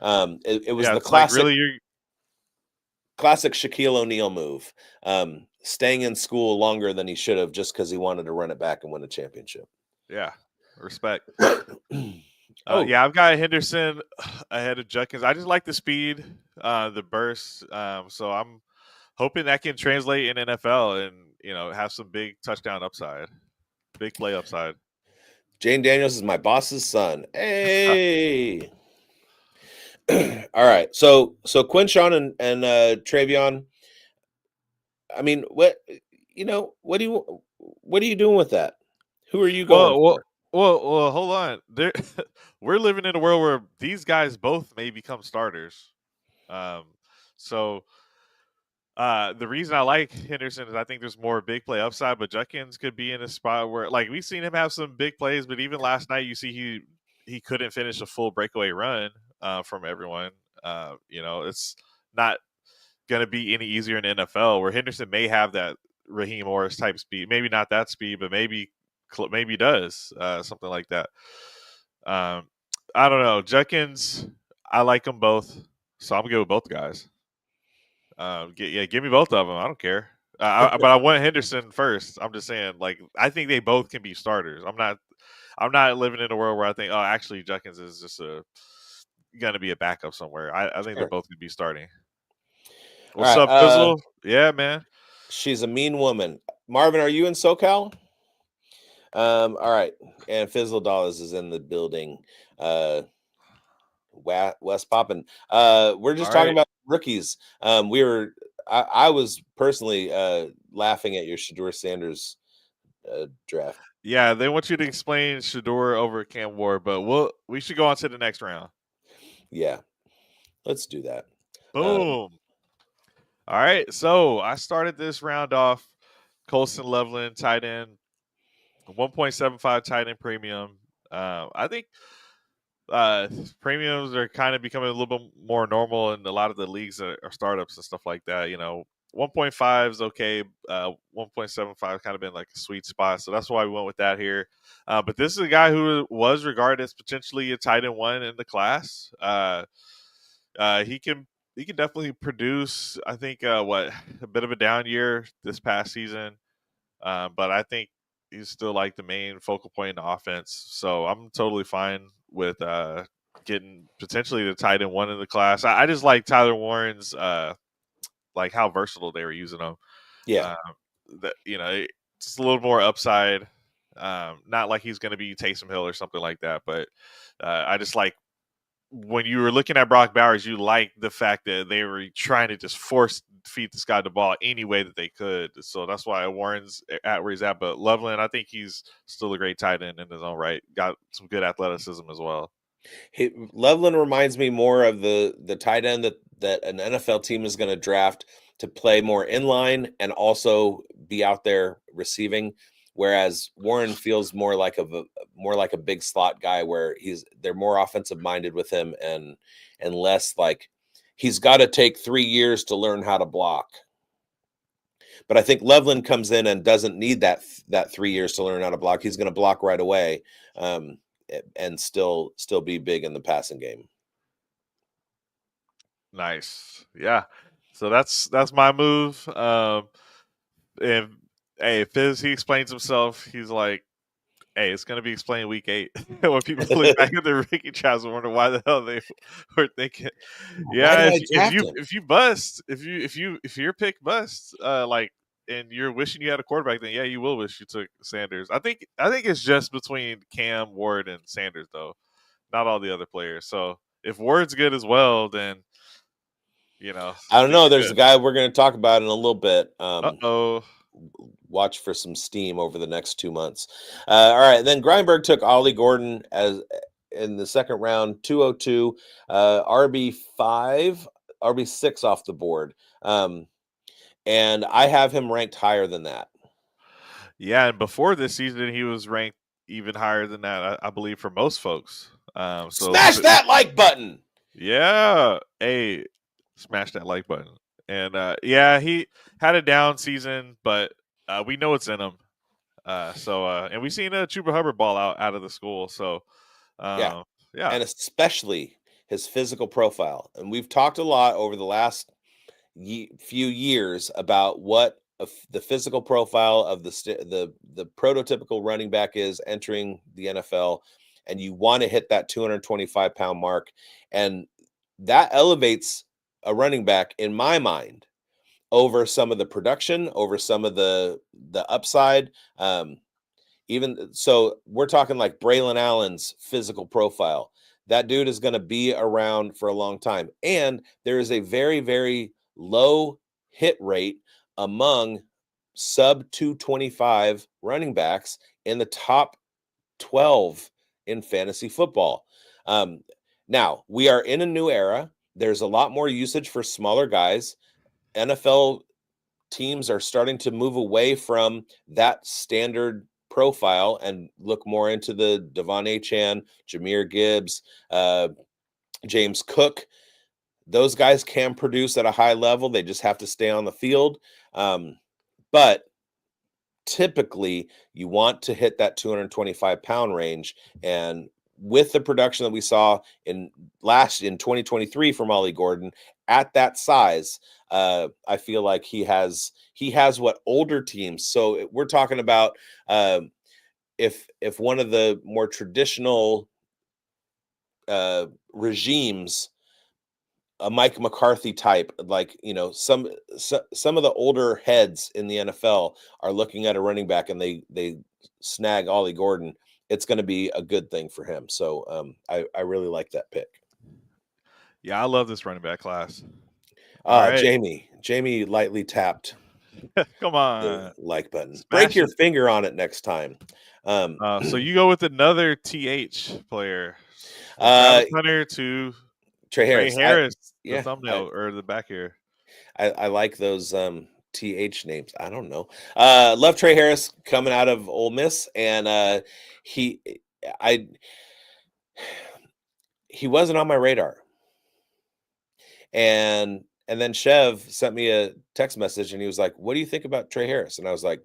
It was the classic, classic Shaquille O'Neal move, staying in school longer than he should have just because he wanted to run it back and win a championship. Yeah, respect. I've got Henderson ahead of Judkins. I just like the speed, the burst. So I'm hoping that can translate in NFL and have some big touchdown upside, big play upside. Jane Daniels is my boss's son. Hey. All right. So Quinshon and Travion. I mean, what are you doing with that? Who are you going for? Well, hold on. We're living in a world where these guys both may become starters. So the reason I like Henderson is I think there's more big play upside, but Judkins could be in a spot where, we've seen him have some big plays, but even last night, you see he couldn't finish a full breakaway run from everyone. It's not going to be any easier in the NFL, where Henderson may have that Raheem Morris type speed. Maybe not that speed, but maybe does something like that. I don't know. Judkins, I like them both, so I'm good with both guys. Give me both of them. I don't care. But I want Henderson first. I'm just saying, I think they both can be starters. I'm not living in a world where I think, actually Judkins is just going to be a backup somewhere. I think they're both going to be starting. What's up, Fizzle? Yeah, man. She's a mean woman. Marvin, are you in SoCal? All right. And Fizzle Dollars is in the building. West Poppin'. We're just talking about rookies. I was personally laughing at your Shedeur Sanders draft. Yeah, they want you to explain Shedeur over Cam Ward, but we should go on to the next round. Yeah, let's do that. Boom. All right, so I started this round off Colston Loveland, tight end, 1.75 tight end premium. I think premiums are kind of becoming a little bit more normal in a lot of the leagues that are startups and stuff like that. 1.5 is okay. 1.75 kind of been like a sweet spot, so that's why we went with that here. But this is a guy who was regarded as potentially a tight end one in the class. He definitely produce. I think a bit of a down year this past season, but I think he's still like the main focal point in the offense. So I'm totally fine with getting potentially the tight end one in the class. I just like Tyler Warren's like how versatile they were using him. Yeah. That just a little more upside. Not like he's going to be Taysom Hill or something like that, but I just like when you were looking at Brock Bowers, you like the fact that they were trying to just force feed this guy the ball any way that they could. So that's why Warren's at where he's at. But Loveland, I think he's still a great tight end in his own right. Got some good athleticism as well. Loveland reminds me more of the tight end that an NFL team is going to draft to play more inline and also be out there receiving. Whereas Warren feels more like a big slot guy where they're more offensive minded with him and less like he's got to take 3 years to learn how to block. But I think Loveland comes in and doesn't need that 3 years to learn how to block. He's going to block right away and still be big in the passing game. Nice. Yeah. So that's my move. And hey, Fizz, he explains himself. He's like, hey, it's going to be explained week 8 when people look back at the rookie trials and wonder why the hell they were thinking. Yeah, if you bust, if your pick busts, like, and you're wishing you had a quarterback, then yeah, you will wish you took Sanders. I think it's just between Cam, Ward, and Sanders though, not all the other players. So if Ward's good as well, then I don't know. There's a guy we're going to talk about in a little bit. Watch for some steam over the next 2 months. All right. Then Greinberg took Ollie Gordon as in the second round, 202, RB5, RB6 off the board. And I have him ranked higher than that. Yeah. And before this season, he was ranked even higher than that, I believe, for most folks. So smash that like button. Yeah. Hey, smash that like button. And yeah, he had a down season, but we know it's in him. And we've seen Chuba Hubbard ball out of the school. So yeah, and especially his physical profile. And we've talked a lot over the last few years about what the physical profile of the prototypical running back is entering the NFL, and you want to hit that 225-pound mark, and that elevates a running back in my mind over some of the production, over some of the upside. Even so, we're talking like Braylon Allen's physical profile. That dude is going to be around for a long time. And there is a very, very low hit rate among sub 225 running backs in the top 12 in fantasy football. Now, we are in a new era. There's a lot more usage for smaller guys. NFL teams are starting to move away from that standard profile and look more into the Devon Achane, Jahmyr Gibbs, James Cook. Those guys can produce at a high level. They just have to stay on the field. But typically, you want to hit that 225-pound range. And with the production that we saw in 2023 from Ollie Gordon at that size, I feel like he has what older teams. So we're talking about if one of the more traditional regimes, a Mike McCarthy type, like, some of the older heads in the NFL are looking at a running back and they snag Ollie Gordon, it's going to be a good thing for him. So I really like that pick. Yeah, I love this running back class. Right. Jamie lightly tapped. Come on, the like button. Break your finger on it next time. So you go with another TH player, Hunter to Trey Harris. The thumbnail or the back here. I like those TH names. I don't know. Love Trey Harris coming out of Ole Miss, and he wasn't on my radar. And then Chev sent me a text message and he was like, "What do you think about Trey Harris?" And I was like,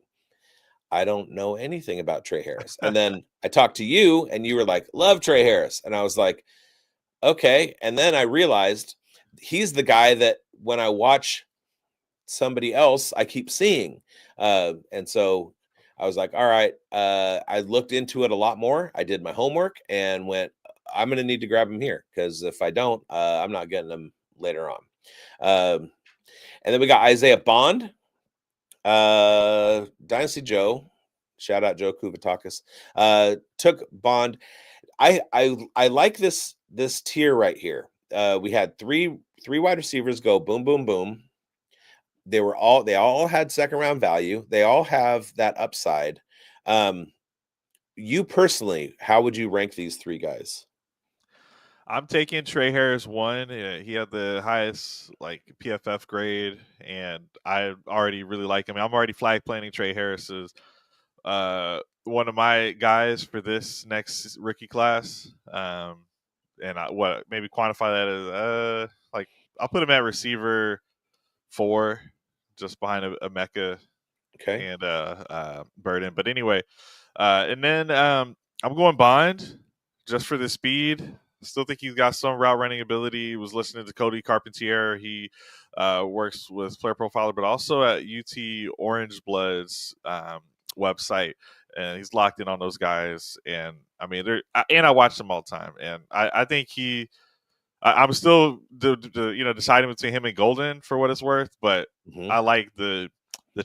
"I don't know anything about Trey Harris." And then I talked to you and you were like, "Love Trey Harris." And I was like, "Okay." And then I realized he's the guy that when I watch somebody else, I keep seeing. And so I was like, all right, I looked into it a lot more. I did my homework and went, I'm going to need to grab him here, because if I don't, I'm not getting him later on. And then we got Isaiah Bond, Dynasty Joe. Shout out Joe Kuvatakis. Took Bond. I like this tier right here. We had three wide receivers go boom, boom, boom. They all had second round value. They all have that upside. You personally, how would you rank these three guys? I'm taking Trey Harris 1. He had the highest PFF grade, and I already really like him. I'm already flag planning Trey Harris as one of my guys for this next rookie class. And maybe quantify that as I'll put him at receiver 4, just behind a Mecca and Burden. But anyway, and then I'm going Bond just for the speed. Still think he's got some route running ability. He was listening to Cody Carpentier. He works with Player Profiler, but also at UT Orange Blood's website. And he's locked in on those guys. And I mean, I watch them all the time. And I think I'm still deciding between him and Golden for what it's worth, but I like the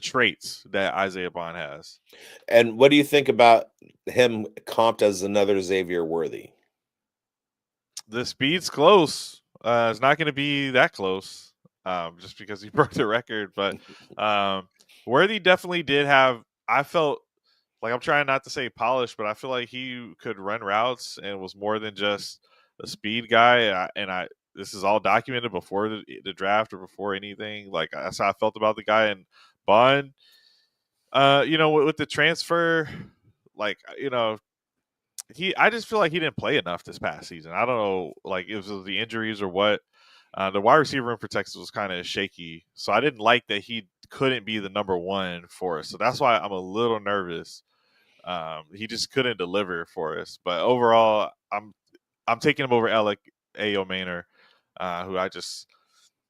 traits that Isaiah Bond has. And what do you think about him comped as another Xavier Worthy? The speed's close. It's not going to be that close, just because he broke the record. But Worthy definitely did have. I felt like, I'm trying not to say polished, but I feel like he could run routes and was more than just a speed guy. This is all documented before the draft or before anything. Like, that's how I felt about the guy. And Bond, with the transfer, I just feel like he didn't play enough this past season. I don't know, if it was the injuries or what. The wide receiver room for Texas was kind of shaky, so I didn't like that he couldn't be the number 1 for us. So that's why I'm a little nervous. He just couldn't deliver for us. But overall, I'm taking him over Alec Manor, who I just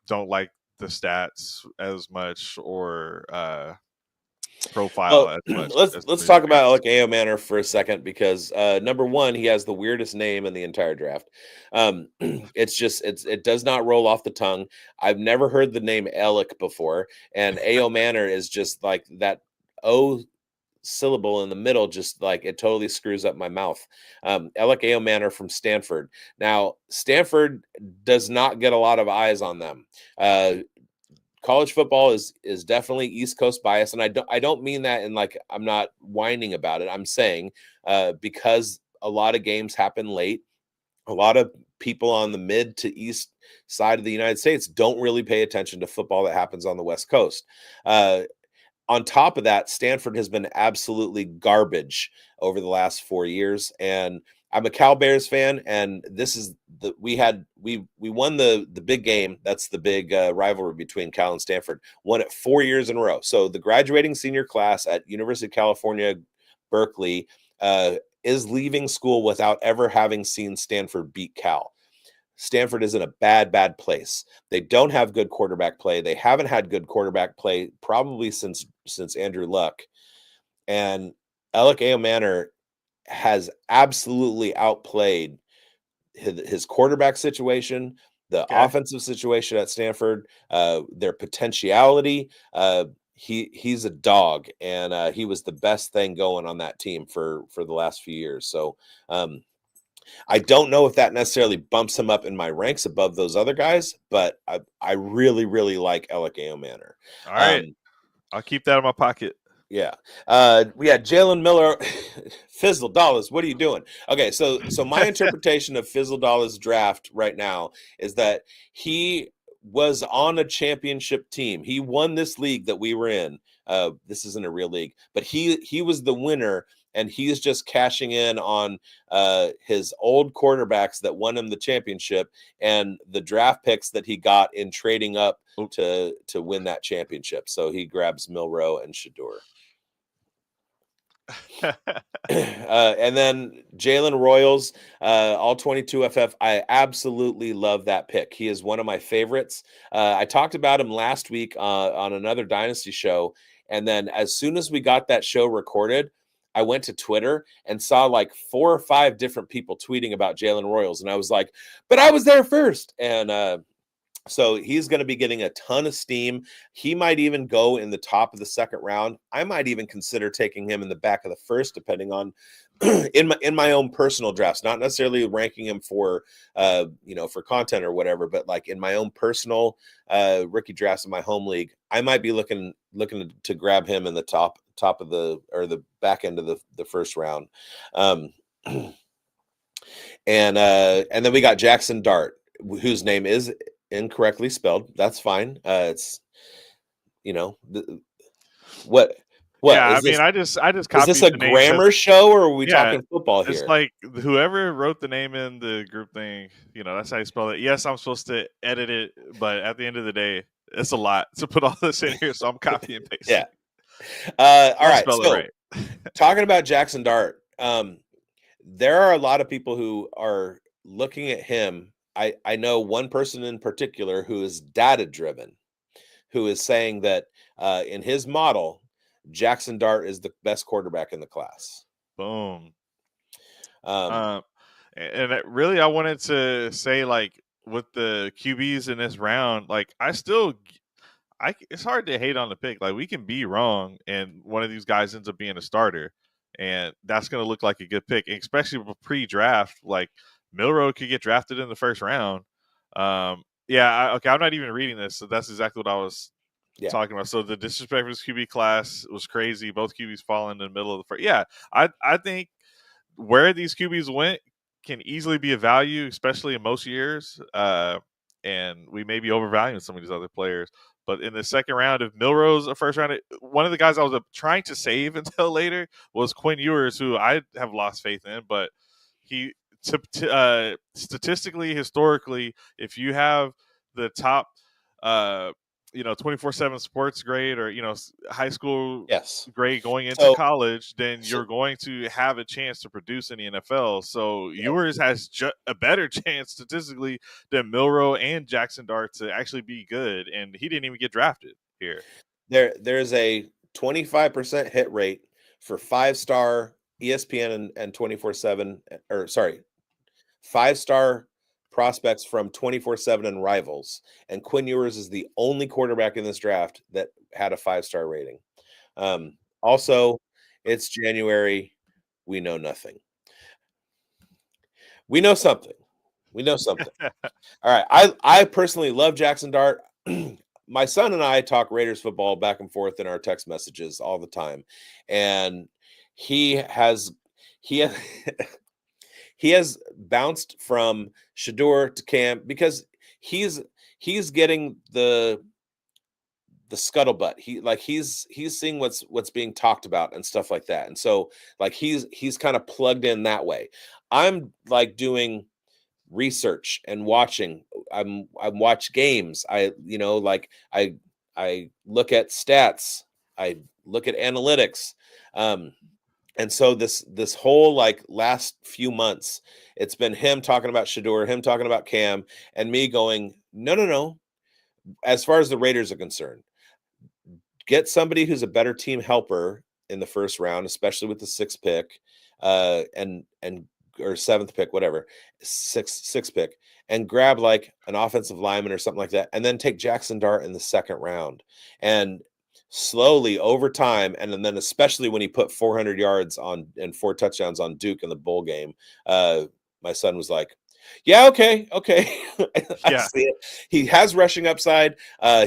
don't like the stats as much or profile. Let's talk about Alec Manor for a second, because number 1, he has the weirdest name in the entire draft. It does not roll off the tongue. I've never heard the name Alec before, and Manor is just like that O syllable in the middle, just like it totally screws up my mouth. Alec Manor from Stanford. Now, Stanford does not get a lot of eyes on them. College football is definitely East Coast bias, and I don't mean that in I'm not whining about it. I'm saying because a lot of games happen late, a lot of people on the mid to east side of the United States don't really pay attention to football that happens on the West Coast. On top of that, Stanford has been absolutely garbage over the last 4 years, and I'm a Cal Bears fan, and this is we won the big game. That's the big rivalry between Cal and Stanford. Won it 4 years in a row. So the graduating senior class at University of California, Berkeley, is leaving school without ever having seen Stanford beat Cal. Stanford is in a bad place. They don't have good quarterback play. They haven't had good quarterback play probably since Andrew Luck. And Alec Manor has absolutely outplayed his quarterback situation, the offensive situation at Stanford, their potentiality. He's a dog, and he was the best thing going on that team for the last few years. So I don't know if that necessarily bumps him up in my ranks above those other guys, but I really, really like Alec Manor. All right. I'll keep that in my pocket. Yeah. We had Jalen Miller. Fizzle Dollars, what are you doing? Okay, so my interpretation of Fizzle Dollars draft right now is that he was on a championship team. He won this league that we were in. This isn't a real league, but he was the winner, and he's just cashing in on his old quarterbacks that won him the championship and the draft picks that he got in trading up to win that championship. So he grabs Milroe and Shador. And then Jalen Royals, all 22 FF. I absolutely love that pick. He is one of my favorites. I talked about him last week on another Dynasty show. And then as soon as we got that show recorded, I went to Twitter and saw like 4 or 5 different people tweeting about Jalen Royals. And I was like, but I was there first. And so he's going to be getting a ton of steam. He might even go in the top of the second round. I might even consider taking him in the back of the first, depending on in my own personal drafts, not necessarily ranking him for for content or whatever, but like in my own personal rookie drafts in my home league, I might be looking to grab him in the top of the back end of the first round. And then we got Jackson Dart, whose name is incorrectly spelled. That's fine. It's what Yeah, I is mean, this? I just Is copied this a the name grammar show, or are we Yeah, talking football it's here? like whoever wrote the name in the group thing, that's how you spell it. Yes, I'm supposed to edit it, but at the end of the day, it's a lot to put all this in here, so I'm copying and pasting. Yeah. All I'll right. spell it So right. talking about Jackson Dart, there are a lot of people who are looking at him. I know one person in particular who is data driven, who is saying that in his model, Jackson Dart is the best quarterback in the class. Boom. And really, I wanted to say, like, with the QBs in this round, like, it's hard to hate on the pick. Like, we can be wrong, and one of these guys ends up being a starter, and that's going to look like a good pick, and especially pre-draft. Like, Milroe could get drafted in the first round. I'm not even reading this, so that's exactly what I was talking about. So the disrespect for this QB class was crazy. Both QBs fall in the middle of the first. Yeah, I think where these QBs went can easily be a value, especially in most years. And we may be overvaluing some of these other players. But in the second round, if Milroe's a first round, one of the guys I was trying to save until later was Quinn Ewers, who I have lost faith in. But he, statistically, historically, if you have the top, 24/7 sports grade or high school grade going into college, then you're going to have a chance to produce in the NFL. So Ewers has a better chance statistically than Milroe and Jackson Dart to actually be good, and he didn't even get drafted here. There's a 25% hit rate for 5-star ESPN and 24/7, or sorry, 5-star prospects from 24/7 and Rivals, and Quinn Ewers is the only quarterback in this draft that had a 5-star rating. Also, it's January. We know nothing. We know something. All right. I personally love Jackson Dart. My son and I talk Raiders football back and forth in our text messages all the time, and he has bounced from Shador to Cam because he's getting the scuttlebutt. He's seeing what's being talked about and stuff like that. And so like he's kind of plugged in that way. I'm like doing research and watching. I watch games. I look at stats. I look at analytics. And so this whole like last few months, it's been him talking about Shador, him talking about Cam, and me going, no. As far as the Raiders are concerned, get somebody who's a better team helper in the first round, especially with the 6th pick, or 7th pick, whatever, sixth pick, and grab like an offensive lineman or something like that, and then take Jackson Dart in the 2nd round. And slowly over time, and then especially when he put 400 yards on and 4 touchdowns on Duke in the bowl game, my son was like, yeah, okay. I see it. He has rushing upside.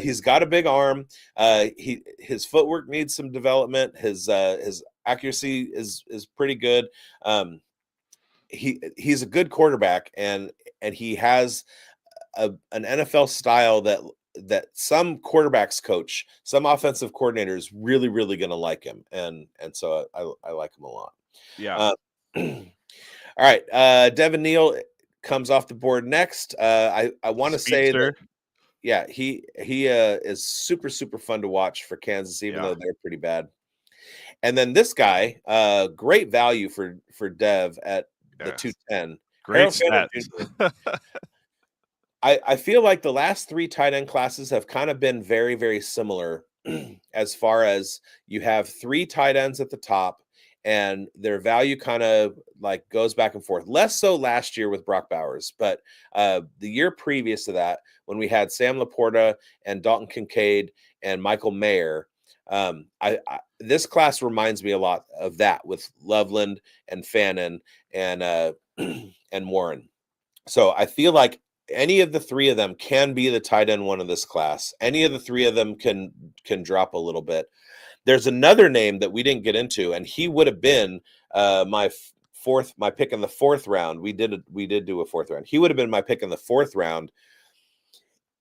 He's got a big arm. His footwork needs some development. His accuracy is pretty good. He's a good quarterback, and he has an NFL style that some quarterbacks coach, some offensive coordinators really, really going to like him. And so I like him a lot. Yeah. All right. Devin Neal comes off the board next. I want to say that, yeah, he is super, super fun to watch for Kansas, even though they're pretty bad. And then this guy, great value for Dev at the 210. Great Harold stats. Jr. I feel like the last 3 tight end classes have kind of been very, very similar as far as you have 3 tight ends at the top and their value kind of like goes back and forth. Less so last year with Brock Bowers, but the year previous to that, when we had Sam Laporta and Dalton Kincaid and Michael Mayer, this class reminds me a lot of that with Loveland and Fannin and and Warren. So I feel like any of the 3 of them can be the tight end one of this class. Any of the 3 of them can drop a little bit. There's another name that we didn't get into, and he would have been my pick in the 4th round. We did do a 4th round. He would have been my pick in the 4th round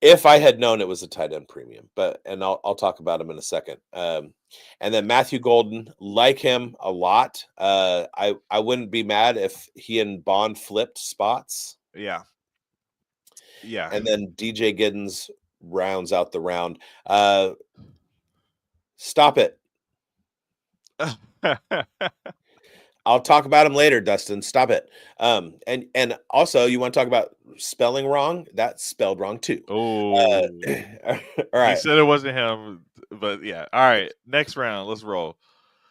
if I had known it was a tight end premium. And I'll talk about him in a second. And then Matthew Golden, like him a lot. I wouldn't be mad if he and Bond flipped spots. Yeah. And then DJ Giddens rounds out the round. Stop it. I'll talk about him later, Dustin. Stop it. And also, you want to talk about spelling wrong? That's spelled wrong too. Oh, all right. He said it wasn't him, but yeah. All right, next round. Let's roll.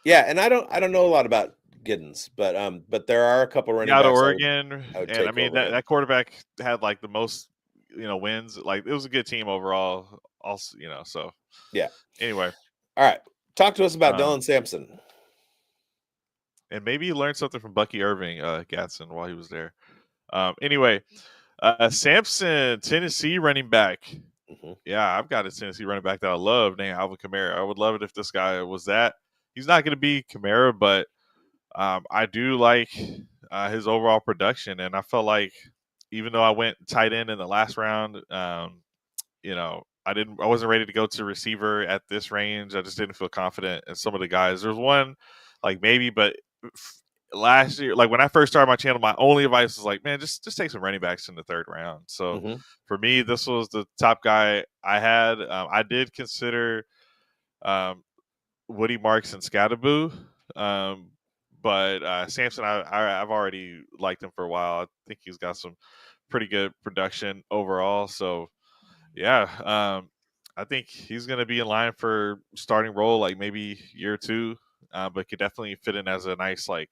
Yeah, and I don't know a lot about Giddens, but there are a couple running out backs of Oregon, and I mean that quarterback had like the most wins. Like it was a good team overall. Also, so yeah. Anyway, all right. Talk to us about Dylan Sampson. And maybe you learned something from Bucky Irving, Gatson, while he was there. Anyway, Sampson, Tennessee running back. Mm-hmm. Yeah, I've got a Tennessee running back that I love named Alvin Kamara. I would love it if this guy was that. He's not going to be Kamara, but I do like his overall production. And I felt like even though I went tight end in the last round, I wasn't ready to go to receiver at this range. I just didn't feel confident in some of the guys. There's one like maybe, but last year, like when I first started my channel, my only advice was like, man, just take some running backs in the 3rd round. So for me, this was the top guy I had. I did consider Woody Marks and Scatterboo, but Sampson, I've already liked him for a while. I think he's got some pretty good production overall. So yeah, I think he's going to be in line for starting role, like maybe year 2. But could definitely fit in as a nice 2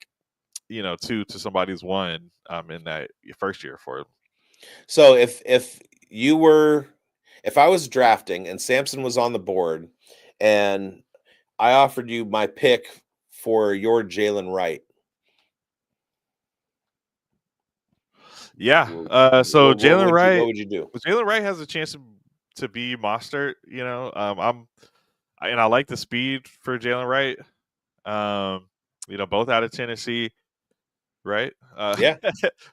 to somebody's 1 in that first year for him. So if I was drafting and Sampson was on the board and I offered you my pick for your Jalen Wright. Yeah. So Jalen Wright, what would you do? Jalen Wright has a chance to be Mostert, and I like the speed for Jalen Wright. Both out of Tennessee, right? Yeah.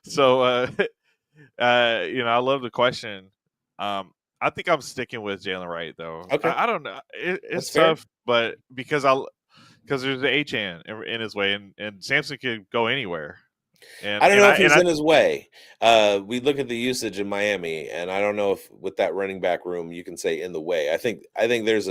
So, I love the question. I think I'm sticking with Jalen Wright though. Okay. I don't know. It's fair. tough, but because there's the H-N in his way, and Sampson could go anywhere. And I don't know if he's in his way. We look at the usage in Miami, and I don't know if with that running back room you can say in the way. I think there's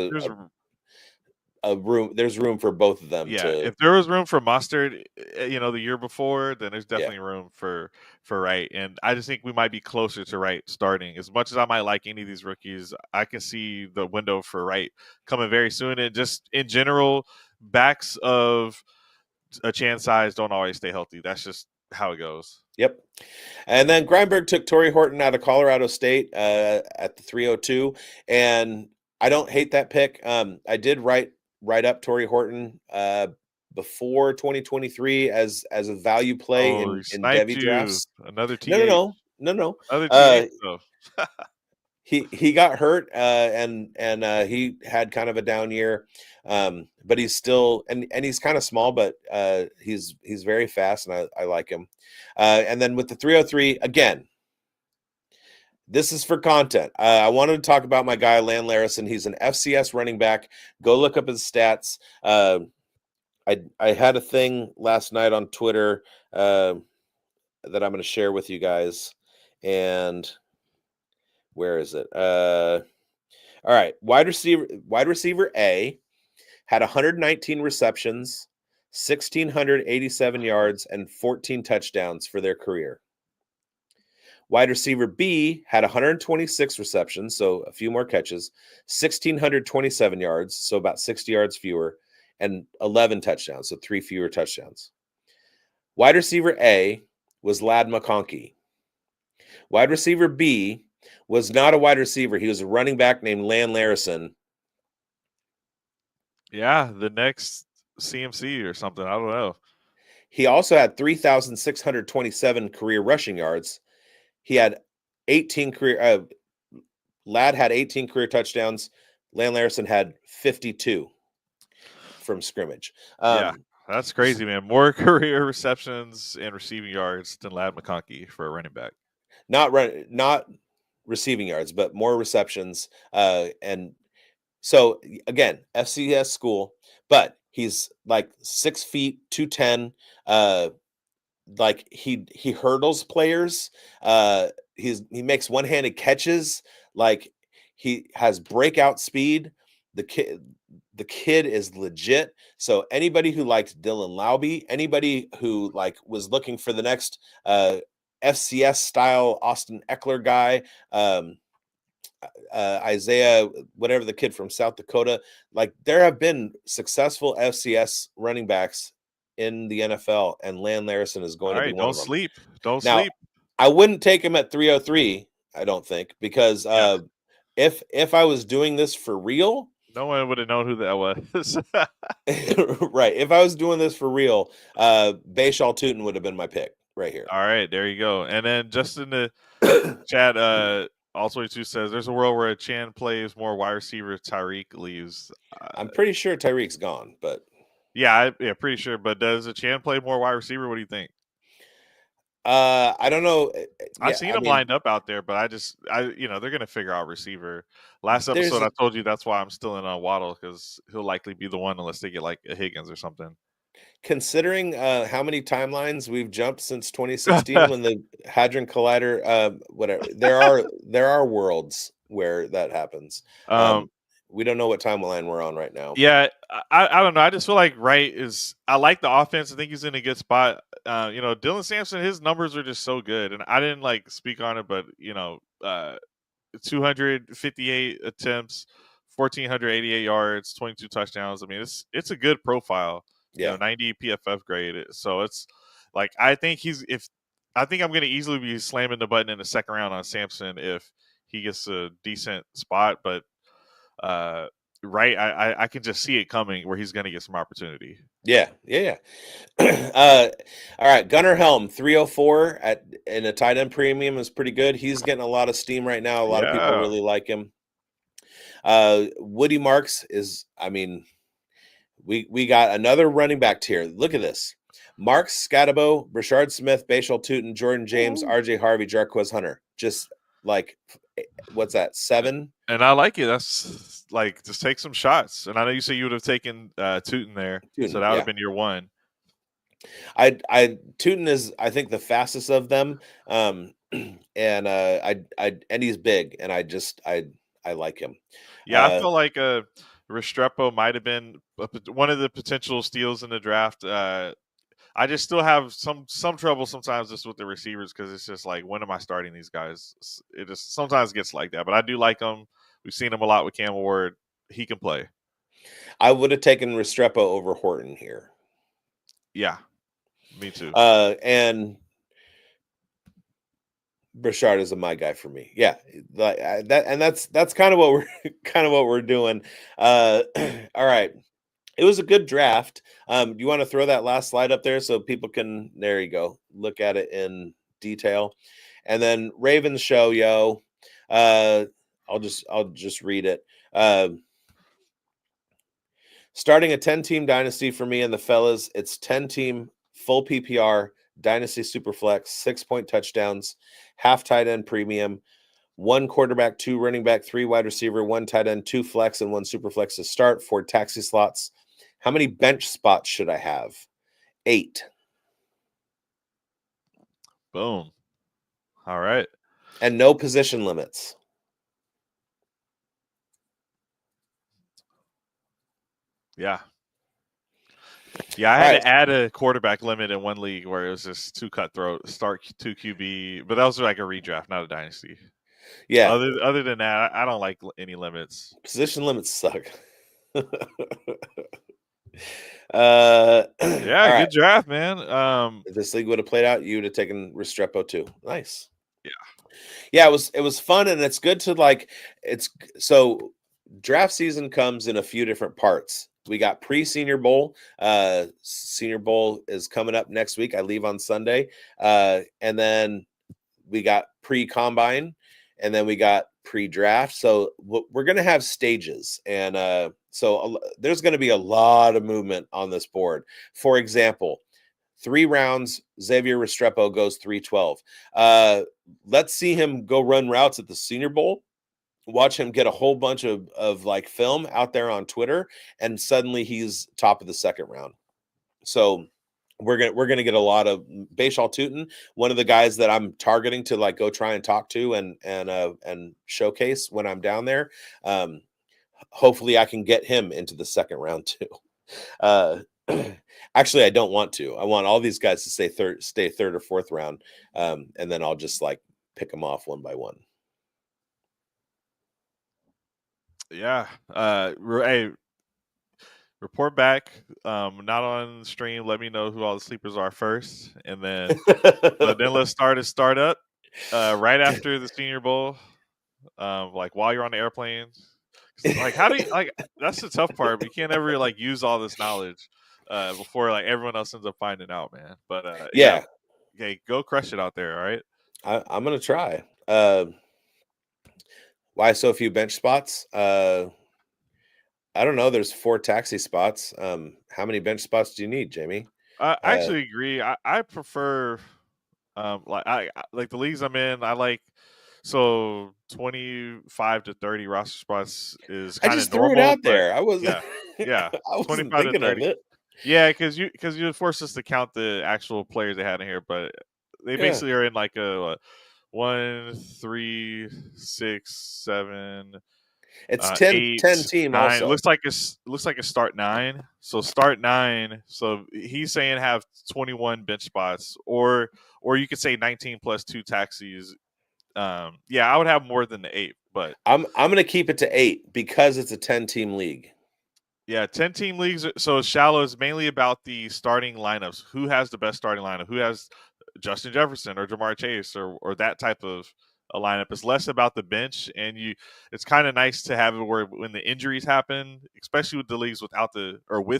room for both of them. Yeah, if there was room for Mostert, the year before, then there's definitely room for Wright. And I just think we might be closer to Wright starting. As much as I might like any of these rookies, I can see the window for Wright coming very soon. And just in general, backs of a Chan size don't always stay healthy. That's just how it goes. Yep. And then Greinberg took Torrey Horton out of Colorado State at the 302, and I don't hate that pick. I did write up Torrey Horton before 2023 as a value play in Devy drafts. Another team. No. Other team. He got hurt and he had kind of a down year, but he's still and he's kind of small, but he's very fast and I like him. And then with the 303 again, this is for content. I wanted to talk about my guy Lan Larison. He's an FCS running back. Go look up his stats. I had a thing last night on Twitter that I'm going to share with you guys, and where is it? All right, wide receiver A, had 119 receptions, 1,687 yards, and 14 touchdowns for their career. Wide receiver B had 126 receptions, so a few more catches, 1,627 yards, so about 60 yards fewer, and 11 touchdowns, so 3 fewer touchdowns. Wide receiver A was Ladd McConkey. Wide receiver B was not a wide receiver. He was a running back named Lan Larison. Yeah, the next CMC or something. I don't know. He also had 3,627 career rushing yards. He had 18 career. Ladd had 18 career touchdowns. Lan Larison had 52 from scrimmage. Yeah, that's crazy, man. More career receptions and receiving yards than Ladd McConkey for a running back. Not receiving yards, but more receptions. And so again, FCS school, but he's like 6 feet, 210. Like he hurdles players. He makes one-handed catches. Like he has breakout speed. The kid is legit. So anybody who liked Dylan Laube, anybody who like was looking for the next FCS style Austin Eckler guy, Isaiah, whatever the kid from South Dakota, like there have been successful FCS running backs in the NFL, and Lan Larison is going to be one of them. Don't sleep. I wouldn't take him at 303, I don't think, because if I was doing this for real, no one would have known who that was. Right. If I was doing this for real, Bashal Tootin would have been my pick right here. All right, there you go. And then just in the chat, Also22 says there's a world where Chan plays more wide receiver, Tyreek leaves. I'm pretty sure Tyreek's gone, but yeah, pretty sure. But does Chan play more wide receiver? What do you think? I don't know. I've seen him lined up out there, but they're gonna figure out receiver. Last episode, I told you that's why I'm still in on Waddle, because he'll likely be the one unless they get like a Higgins or something. Considering how many timelines we've jumped since 2016 when the Hadron Collider, whatever, there are worlds where that happens. We don't know what timeline we're on right now. Yeah, I don't know. I just feel like I like the offense. I think he's in a good spot. Dylan Sampson, his numbers are just so good, and I didn't like speak on it, but 258 attempts, 1,488 yards, 22 touchdowns. I mean, it's a good profile. Yeah, 90 PFF grade. So it's like I think I'm going to easily be slamming the button in the second round on Sampson if he gets a decent spot, but I can just see it coming where he's going to get some opportunity. Yeah. All right, Gunnar Helm 304 in a tight end premium is pretty good. He's getting a lot of steam right now. A lot of people really like him. Woody Marks is, we got another running back tier. Look at this: Marks, Scatabo, Brashard Smith, Bashal Tootin, Jordan James, RJ Harvey, Jarquez Hunter. Just like, what's that, 7? And I like it. That's like, just take some shots. And I know you said you would have taken Tootin there, so that would have been your one. Tootin is, I think, the fastest of them, and he's big, and I like him. Yeah, I feel like Restrepo might have been one of the potential steals in the draft. I just still have some trouble sometimes just with the receivers, because it's just like, when am I starting these guys? It just sometimes gets like that, but I do like them. We've seen him a lot with Cam Ward. He can play. I would have taken Restrepo over Horton here. Yeah, me too. And Brashard is my guy for me. Yeah, like that, and that's kind of what we're doing. All right, it was a good draft. You want to throw that last slide up there so people can? There you go. Look at it in detail, and then Ravens show, yo. I'll just read it. Starting a 10-team dynasty for me and the fellas, it's 10-team full PPR dynasty superflex, 6-point touchdowns, half tight end premium, 1 quarterback, 2 running back, 3 wide receiver, 1 tight end, 2 flex, and 1 super flex to start, 4 taxi slots. How many bench spots should I have? 8. Boom. All right. And no position limits. Yeah. Yeah, I had to add a quarterback limit in one league where it was just too cutthroat. Start 2 QB, but that was like a redraft, not a dynasty. Yeah. Other than that, I don't like any limits. Position limits suck. Yeah, good right. Draft, man. If this league would have played out, you would have taken Restrepo too. Nice. Yeah, it was fun, and it's good to so draft season comes in a few different parts. We got pre-Senior Bowl. Senior Bowl is coming up next week. I leave on Sunday. And then we got pre-combine, and then we got pre-draft. So we're going to have stages. And so there's going to be a lot of movement on this board. For example, 3 rounds, Xavier Restrepo goes 312. Let's see him go run routes at the Senior Bowl. Watch him get a whole bunch of like film out there on Twitter, and suddenly he's top of the second round. So we're gonna get a lot of Bashal Tootin, one of the guys that I'm targeting to like go try and talk to and showcase when I'm down there. Hopefully I can get him into the second round too. Actually, I don't want to. I want all these guys to stay third or fourth round, and then I'll just like pick them off one by one. Yeah. Hey, report back. Not on stream. Let me know who all the sleepers are first, and then let's start up right after the Senior Bowl. Like while you're on the airplane. Like how do you like? That's the tough part. You can't ever like use all this knowledge before like everyone else ends up finding out, man. But yeah. Okay, go crush it out there. All right. I'm gonna try. Why so few bench spots? I don't know. There's 4 taxi spots. How many bench spots do you need, Jamie? I actually agree. I prefer like the leagues I'm in. I like 25 to 30 roster spots is kind of normal. I just threw it out there. I was yeah. I wasn't 25 thinking to 30. of it. Yeah, because you would force us to count the actual players they had in here, but they basically are in like a 1, 3, 6, 7. It's 10 8, 10 team 9. also. It looks like a start 9. So start 9. So he's saying have 21 bench spots, or you could say 19 plus 2 taxis. Yeah, I would have more than the 8, but I'm going to keep it to 8 because it's a 10-team league. Yeah, 10-team leagues. So shallow is mainly about the starting lineups. Who has the best starting lineup? Who has Justin Jefferson or Jamar Chase or that type of a lineup? It's less about the bench, and it's kind of nice to have it where when the injuries happen, especially with the leagues with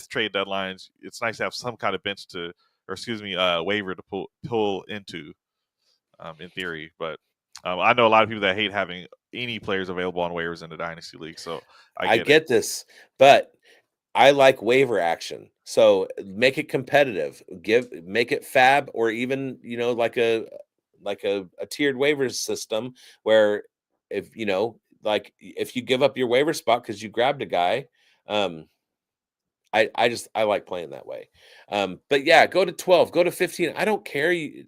trade deadlines, it's nice to have some kind of bench waiver to pull into, in theory. But I know a lot of people that hate having any players available on waivers in the Dynasty League, so I get this, but I like waiver action. So make it competitive. Make it fab, or even like a tiered waivers system where if if you give up your waiver spot because you grabbed a guy, I like playing that way. But yeah, go to 12, go to 15. I don't care. He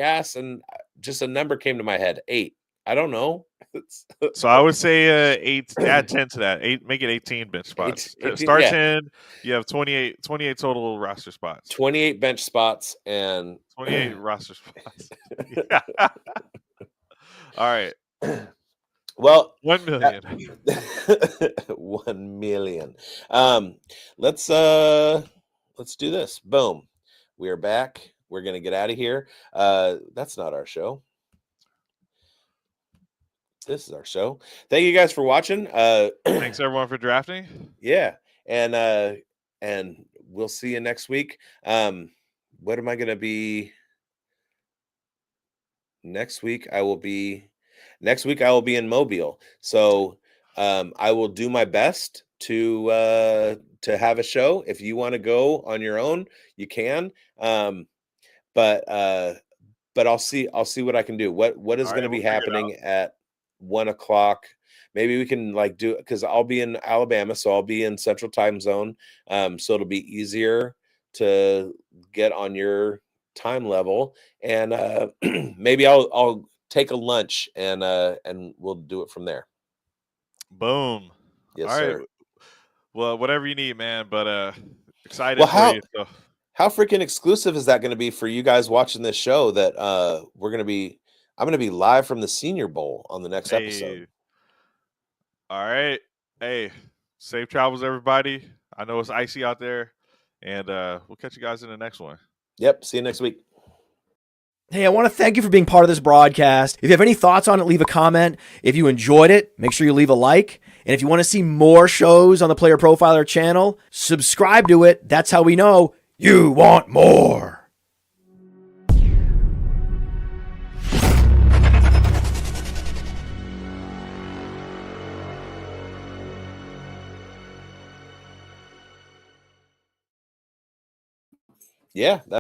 asked, and just a number came to my head. 8. I don't know. So I would say 8. Add 10 to that. 8. Make it 18 bench spots. 18, Start 10. You have 28 total roster spots. 28 bench spots and 28 roster spots. Yeah. All right. Well, 1 million. 1 million. Let's do this. Boom. We are back. We're gonna get out of here. That's not our show. This is our show. Thank you guys for watching. Thanks everyone for drafting. Yeah, and we'll see you next week. What am I gonna be? Next week I will be in Mobile. So I will do my best to have a show. If you want to go on your own, you can. But I'll see what I can do. What is going to be happening at 1:00? Maybe we can do it because I'll be in Alabama, so I'll be in Central Time Zone. So it'll be easier to get on your time level, and maybe I'll take a lunch and we'll do it from there. Boom. Yes, all sir. Right. Well, whatever you need, man. But excited Well, for you. So. How freaking exclusive is that going to be for you guys watching this show? That I'm going to be live from the Senior Bowl on the next episode. All right. Hey, safe travels, everybody. I know it's icy out there, and we'll catch you guys in the next one. Yep. See you next week. Hey, I want to thank you for being part of this broadcast. If you have any thoughts on it, leave a comment. If you enjoyed it, make sure you leave a like. And if you want to see more shows on the Player Profiler channel, subscribe to it. That's how we know you want more. Yeah.